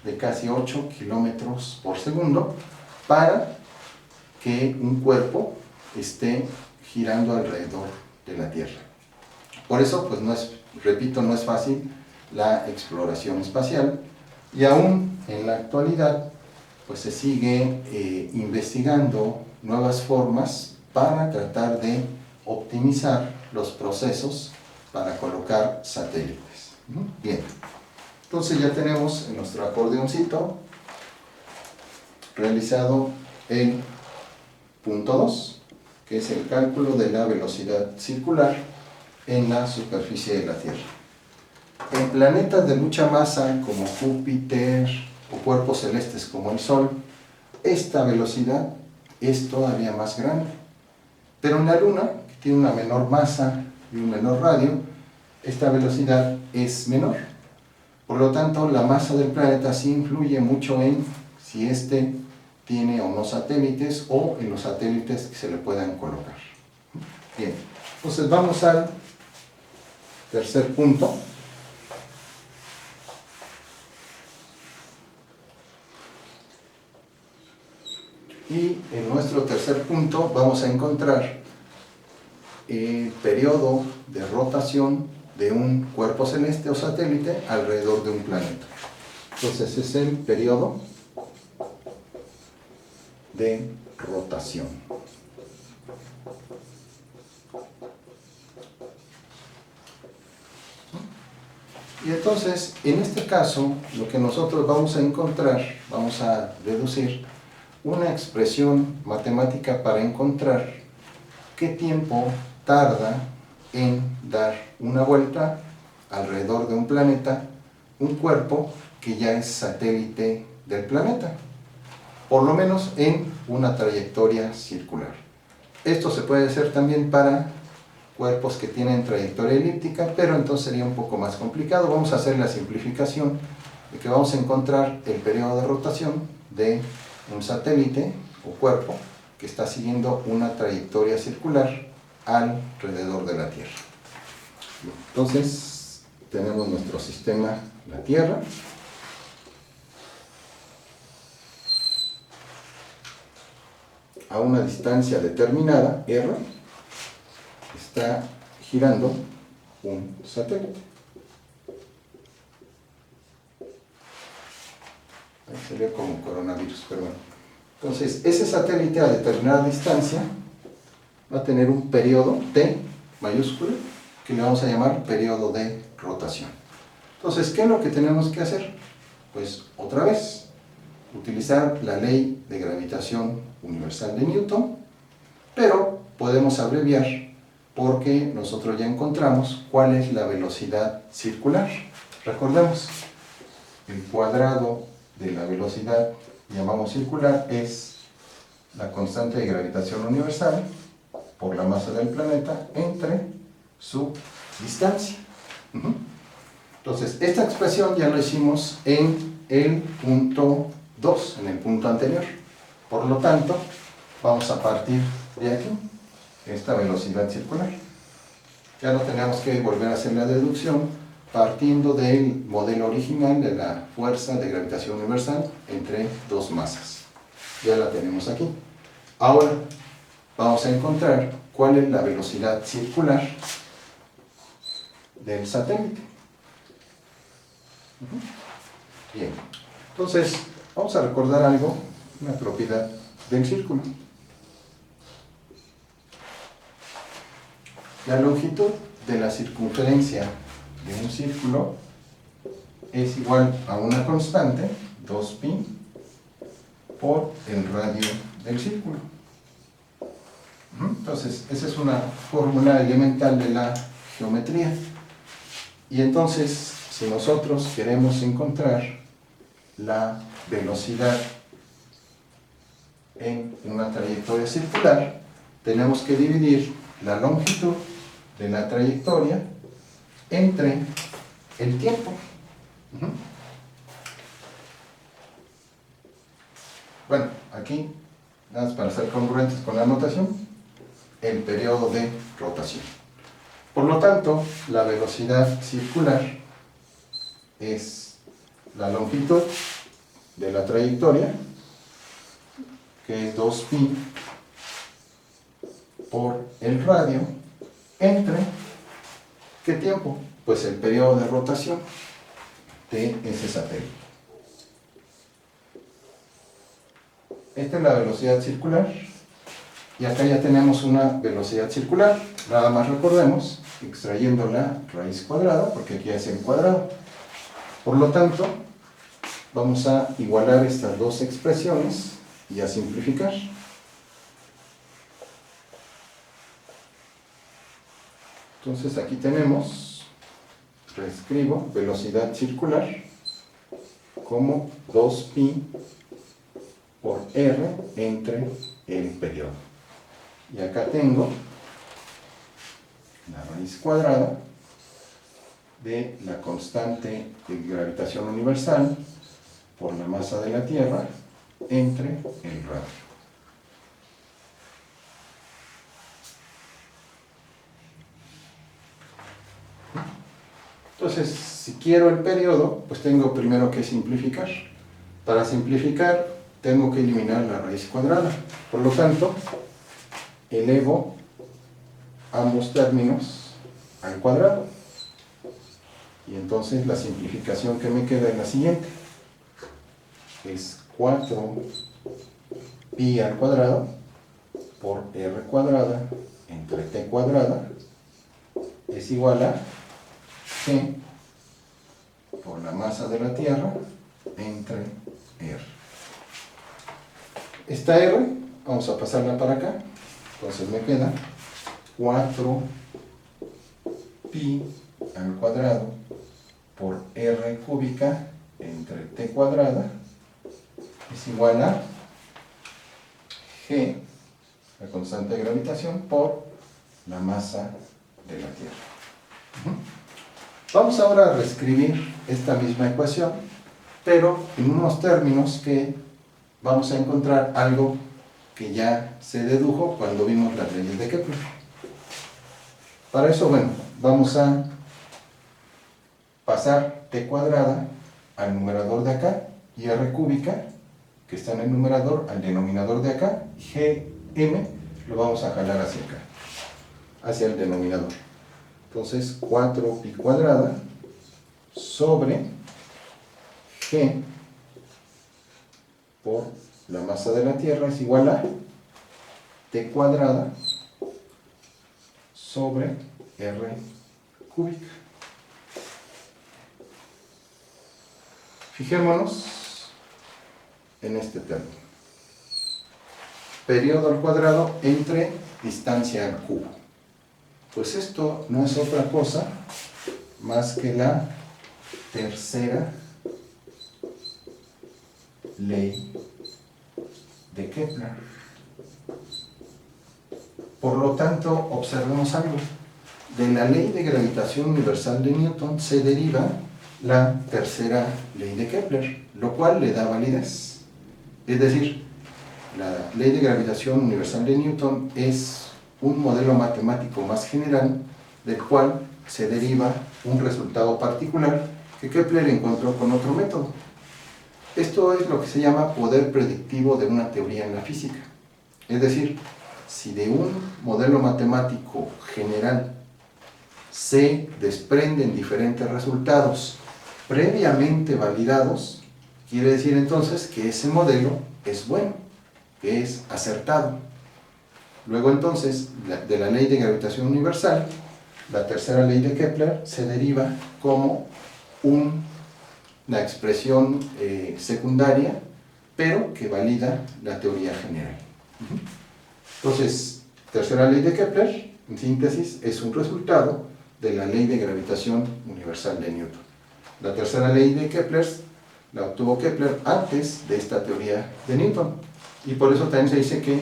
de casi 8 kilómetros por segundo para que un cuerpo esté girando alrededor de la Tierra. Por eso, pues no es, repito, no es fácil la exploración espacial, y aún en la actualidad pues se sigue investigando nuevas formas para tratar de optimizar los procesos para colocar satélites. Bien, entonces ya tenemos en nuestro acordeoncito realizado el punto 2, que es el cálculo de la velocidad circular en la superficie de la Tierra. En planetas de mucha masa como Júpiter o cuerpos celestes como el Sol, esta velocidad es todavía más grande. Pero en la Luna, que tiene una menor masa y un menor radio, esta velocidad es menor. Por lo tanto, la masa del planeta sí influye mucho en si éste tiene o no satélites, o en los satélites que se le puedan colocar. Bien, entonces vamos al tercer punto. Y en nuestro tercer punto vamos a encontrar el periodo de rotación de un cuerpo celeste o satélite alrededor de un planeta. Entonces es el periodo de rotación. Y entonces, en este caso, lo que nosotros vamos a encontrar, vamos a deducir una expresión matemática para encontrar qué tiempo tarda en dar una vuelta alrededor de un planeta, un cuerpo que ya es satélite del planeta, por lo menos en una trayectoria circular. Esto se puede hacer también para cuerpos que tienen trayectoria elíptica, pero entonces sería un poco más complicado. Vamos a hacer la simplificación de que vamos a encontrar el periodo de rotación de un satélite o cuerpo que está siguiendo una trayectoria circular alrededor de la Tierra. Entonces, tenemos nuestro sistema, la Tierra. A una distancia determinada, R, está girando un satélite. Ahí sería como coronavirus, pero bueno. Entonces, ese satélite a determinada distancia va a tener un periodo T mayúsculo que le vamos a llamar periodo de rotación. Entonces, ¿qué es lo que tenemos que hacer? Pues otra vez, utilizar la ley de gravitación universal de Newton, pero podemos abreviar porque nosotros ya encontramos cuál es la velocidad circular. Recordemos, el cuadrado de la velocidad que llamamos circular es la constante de gravitación universal por la masa del planeta entre su distancia. Entonces, esta expresión ya lo hicimos en el punto 2, en el punto anterior. Por lo tanto, vamos a partir de aquí, esta velocidad circular. Ya no tenemos que volver a hacer la deducción partiendo del modelo original de la fuerza de gravitación universal entre dos masas. Ya la tenemos aquí. Ahora vamos a encontrar cuál es la velocidad circular del satélite. Bien, entonces vamos a recordar algo, una propiedad del círculo. La longitud de la circunferencia de un círculo es igual a una constante, 2pi, por el radio del círculo. Entonces, esa es una fórmula elemental de la geometría. Y entonces, si nosotros queremos encontrar la velocidad en una trayectoria circular, tenemos que dividir la longitud de la trayectoria entre el tiempo. bueno, aquí, nada más para ser congruentes con la notación, el periodo de rotación. Por lo tanto, la velocidad circular es la longitud de la trayectoria, que es 2pi por el radio, entre, ¿qué tiempo? Pues el periodo de rotación de ese satélite. Esta es la velocidad circular, y acá ya tenemos una velocidad circular. Nada más recordemos, extrayendo la raíz cuadrada, porque aquí es en cuadrado. Por lo tanto, vamos a igualar estas dos expresiones y a simplificar. Entonces aquí tenemos, reescribo, velocidad circular como 2pi por r entre el periodo. Y acá tengo la raíz cuadrada de la constante de gravitación universal por la masa de la Tierra entre el radio. Entonces, si quiero el periodo, pues tengo primero que simplificar. Para simplificar, tengo que eliminar la raíz cuadrada. Por lo tanto, elevo ambos términos al cuadrado. Y entonces la simplificación que me queda es la siguiente. Es 4pi al cuadrado por r cuadrada entre t cuadrada es igual a g por la masa de la Tierra entre r. Esta r, vamos a pasarla para acá, entonces me queda 4pi al cuadrado por r cúbica entre t cuadrada es igual a g, la constante de gravitación, por la masa de la Tierra. Vamos ahora a reescribir esta misma ecuación, pero en unos términos que vamos a encontrar algo que ya se dedujo cuando vimos las leyes de Kepler. Para eso, bueno, vamos a pasar t cuadrada al numerador de acá y r cúbica, que está en el numerador, al denominador de acá, y gm lo vamos a jalar hacia acá, hacia el denominador. Entonces, 4pi cuadrada sobre g por la masa de la Tierra es igual a t cuadrada sobre r cúbica. Fijémonos en este término. Periodo al cuadrado entre distancia al cubo. Pues esto no es otra cosa más que la tercera ley de Kepler. Por lo tanto, observemos algo. De la ley de gravitación universal de Newton se deriva la tercera ley de Kepler, lo cual le da validez. Es decir, la ley de gravitación universal de Newton es un modelo matemático más general del cual se deriva un resultado particular que Kepler encontró con otro método. Esto es lo que se llama poder predictivo de una teoría en la física. Es decir, si de un modelo matemático general se desprenden diferentes resultados previamente validados, quiere decir entonces que ese modelo es bueno, que es acertado. Luego entonces, de la ley de gravitación universal, la tercera ley de Kepler se deriva como una expresión secundaria, pero que valida la teoría general. Entonces, tercera ley de Kepler, en síntesis, es un resultado de la ley de gravitación universal de Newton. La tercera ley de Kepler la obtuvo Kepler antes de esta teoría de Newton, y por eso también se dice que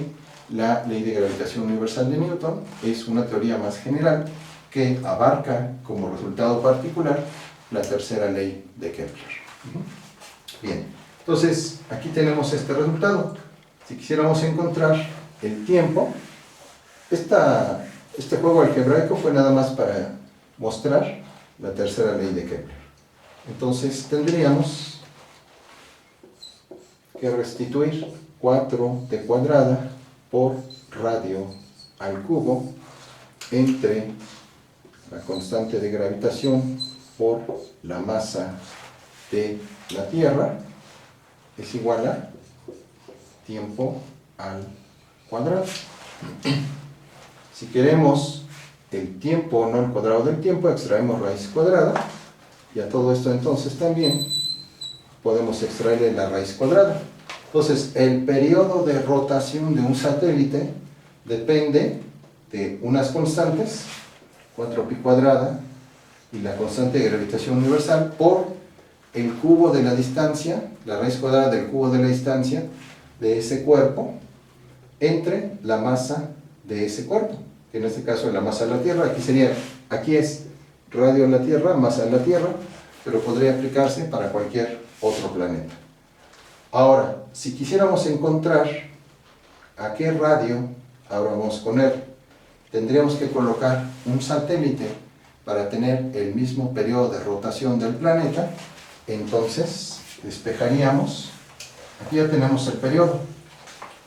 la ley de gravitación universal de Newton es una teoría más general que abarca como resultado particular la tercera ley de Kepler. Bien, Entonces, aquí tenemos este resultado. Si quisiéramos encontrar el tiempo, este juego algebraico fue nada más para mostrar la tercera ley de Kepler. Entonces, tendríamos que restituir 4t cuadrada por radio al cubo entre la constante de gravitación por la masa de la Tierra es igual a tiempo al cuadrado. Si queremos el tiempo, no el cuadrado del tiempo, extraemos raíz cuadrada, y a todo esto entonces también podemos extraerle la raíz cuadrada. Entonces, el periodo de rotación de un satélite depende de unas constantes, 4pi cuadrada, y la constante de gravitación universal, por el cubo de la distancia, la raíz cuadrada del cubo de la distancia de ese cuerpo, entre la masa de ese cuerpo, que en este caso es la masa de la Tierra. Aquí es radio de la Tierra, masa de la Tierra, pero podría aplicarse para cualquier otro planeta. Ahora, si quisiéramos encontrar a qué radio, ahora vamos con él, tendríamos que colocar un satélite para tener el mismo periodo de rotación del planeta. Entonces, despejaríamos, aquí ya tenemos el periodo,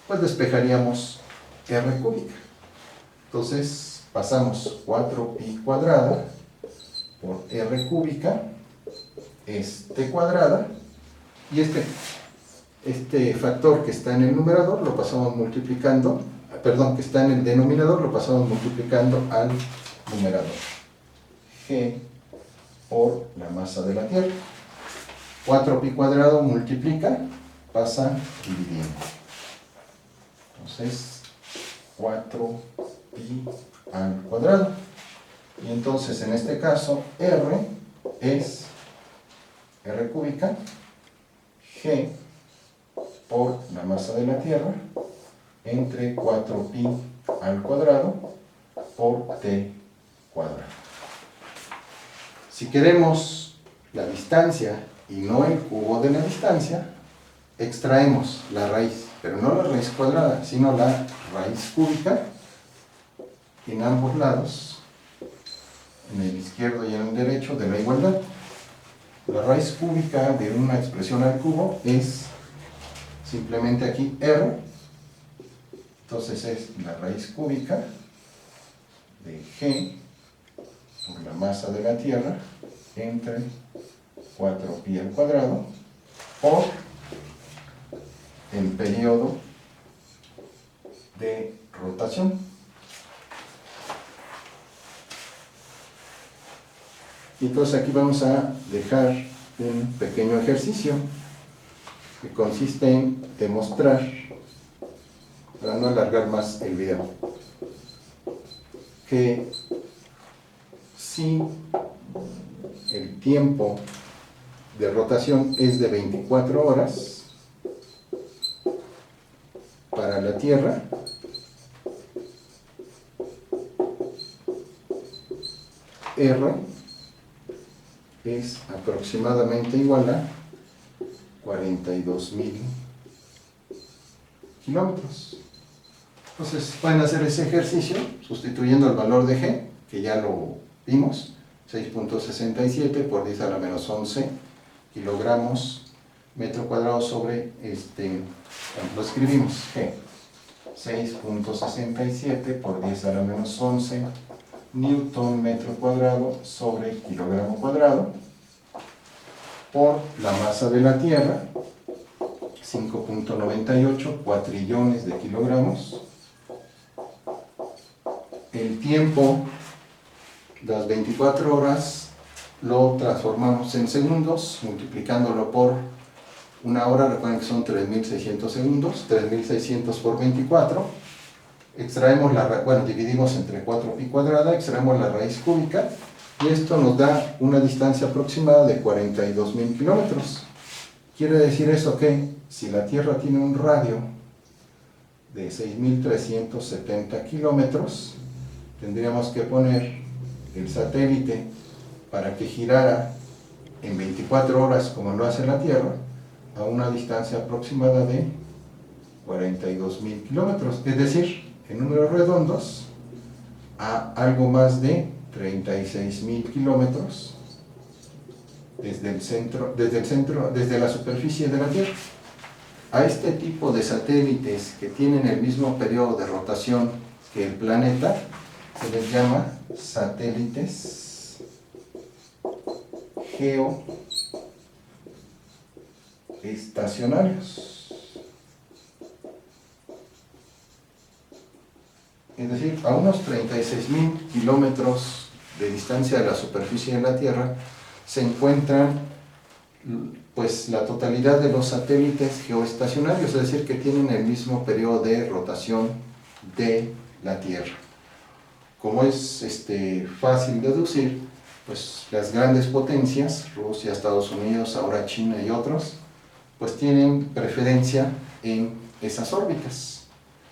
pues despejaríamos r cúbica. Entonces, pasamos 4pi cuadrada por r cúbica, es t cuadrada, y este factor que está en el numerador lo pasamos multiplicando, perdón, que está en el denominador lo pasamos multiplicando al numerador. G por la masa de la Tierra. 4pi cuadrado multiplica, pasa dividiendo. Entonces, 4pi al cuadrado. Y entonces, en este caso, R es R cúbica, G por la masa de la Tierra, entre 4pi al cuadrado por t cuadrado. Si queremos la distancia y no el cubo de la distancia, extraemos la raíz, pero no la raíz cuadrada, sino la raíz cúbica en ambos lados, en el izquierdo y en el derecho, de la igualdad. La raíz cúbica de una expresión al cubo es simplemente aquí r, entonces es la raíz cúbica de g por la masa de la Tierra entre 4pi al cuadrado por el periodo de rotación. Y entonces aquí vamos a dejar un pequeño ejercicio que consiste en demostrar, para no alargar más el video, que si el tiempo de rotación es de 24 horas para la Tierra, R es aproximadamente igual a 42.000 kilómetros. Entonces pueden hacer ese ejercicio sustituyendo el valor de G, que ya lo vimos, 6.67 por 10 a la menos 11 kilogramos metro cuadrado sobre, lo escribimos, G, 6.67 por 10 a la menos 11 newton metro cuadrado sobre kilogramo cuadrado, por la masa de la Tierra, 5.98 cuatrillones de kilogramos. El tiempo, las 24 horas, lo transformamos en segundos, multiplicándolo por una hora. Recuerden que son 3.600 segundos, 3.600 por 24. Extraemos dividimos entre 4pi cuadrada, extraemos la raíz cúbica, y esto nos da una distancia aproximada de 42.000 kilómetros. Quiere decir eso que si la Tierra tiene un radio de 6.370 kilómetros, tendríamos que poner el satélite para que girara en 24 horas como lo hace la Tierra, a una distancia aproximada de 42.000 kilómetros, es decir, en números redondos, a algo más de 36.000 kilómetros desde la superficie de la Tierra. A este tipo de satélites que tienen el mismo periodo de rotación que el planeta se les llama satélites geoestacionarios. Es decir, a unos 36.000 kilómetros de distancia de la superficie de la Tierra se encuentran pues la totalidad de los satélites geoestacionarios, es decir, que tienen el mismo periodo de rotación de la Tierra. Como es fácil deducir, pues las grandes potencias, Rusia, Estados Unidos, ahora China y otros, pues tienen preferencia en esas órbitas,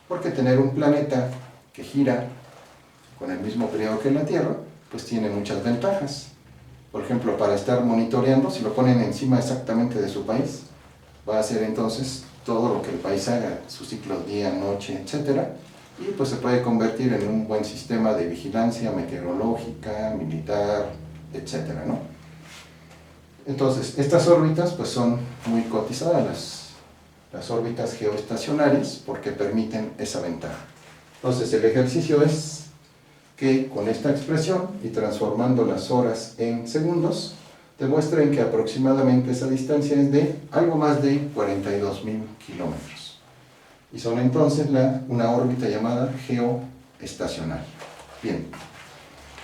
porque tener un planeta que gira con el mismo periodo que la Tierra, pues tiene muchas ventajas. Por ejemplo, para estar monitoreando, si lo ponen encima exactamente de su país, va a hacer entonces todo lo que el país haga, sus ciclos día, noche, etc. Y pues se puede convertir en un buen sistema de vigilancia meteorológica, militar, etc., ¿no? Entonces, estas órbitas pues son muy cotizadas, las órbitas geoestacionarias, porque permiten esa ventaja. Entonces, el ejercicio es que con esta expresión y transformando las horas en segundos, demuestren que aproximadamente esa distancia es de algo más de 42.000 kilómetros. Y son entonces una órbita llamada geoestacionaria. Bien,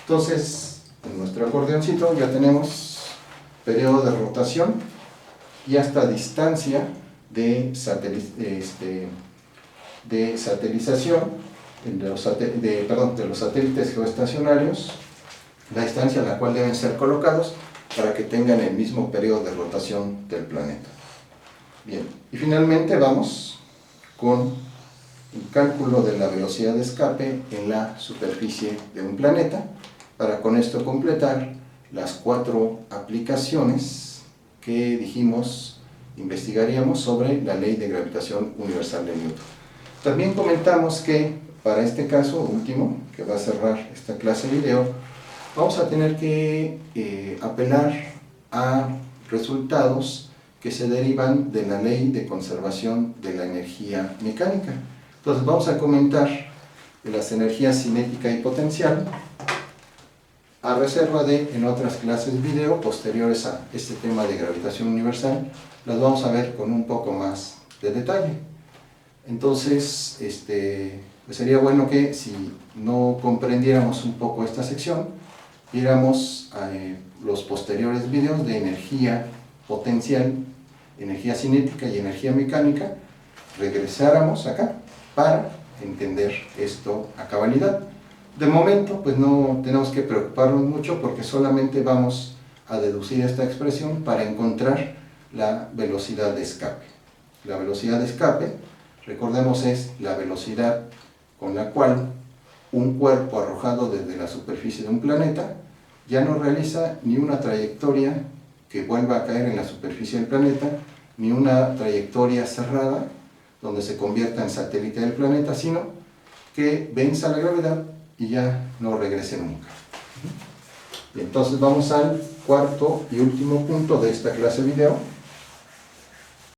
entonces en nuestro acordeoncito ya tenemos periodo de rotación y hasta distancia de satelización de los satélites geoestacionarios, la distancia a la cual deben ser colocados para que tengan el mismo periodo de rotación del planeta. Bien, y finalmente vamos con el cálculo de la velocidad de escape en la superficie de un planeta, para con esto completar las 4 aplicaciones que dijimos investigaríamos sobre la ley de gravitación universal de Newton. También comentamos que para este caso último, que va a cerrar esta clase de video, vamos a tener que apelar a resultados que se derivan de la ley de conservación de la energía mecánica. Entonces vamos a comentar de las energías cinética y potencial, a reserva de en otras clases video posteriores a este tema de gravitación universal, las vamos a ver con un poco más de detalle. Entonces, pues sería bueno que si no comprendiéramos un poco esta sección, viéramos los posteriores videos de energía potencial, energía cinética y energía mecánica, regresáramos acá para entender esto a cabalidad. De momento, pues no tenemos que preocuparnos mucho porque solamente vamos a deducir esta expresión para encontrar la velocidad de escape. La velocidad de escape, recordemos, es la velocidad con la cual un cuerpo arrojado desde la superficie de un planeta ya no realiza ni una trayectoria que vuelva a caer en la superficie del planeta, ni una trayectoria cerrada donde se convierta en satélite del planeta, sino que venza la gravedad y ya no regrese nunca. Entonces vamos al cuarto y último punto de esta clase video,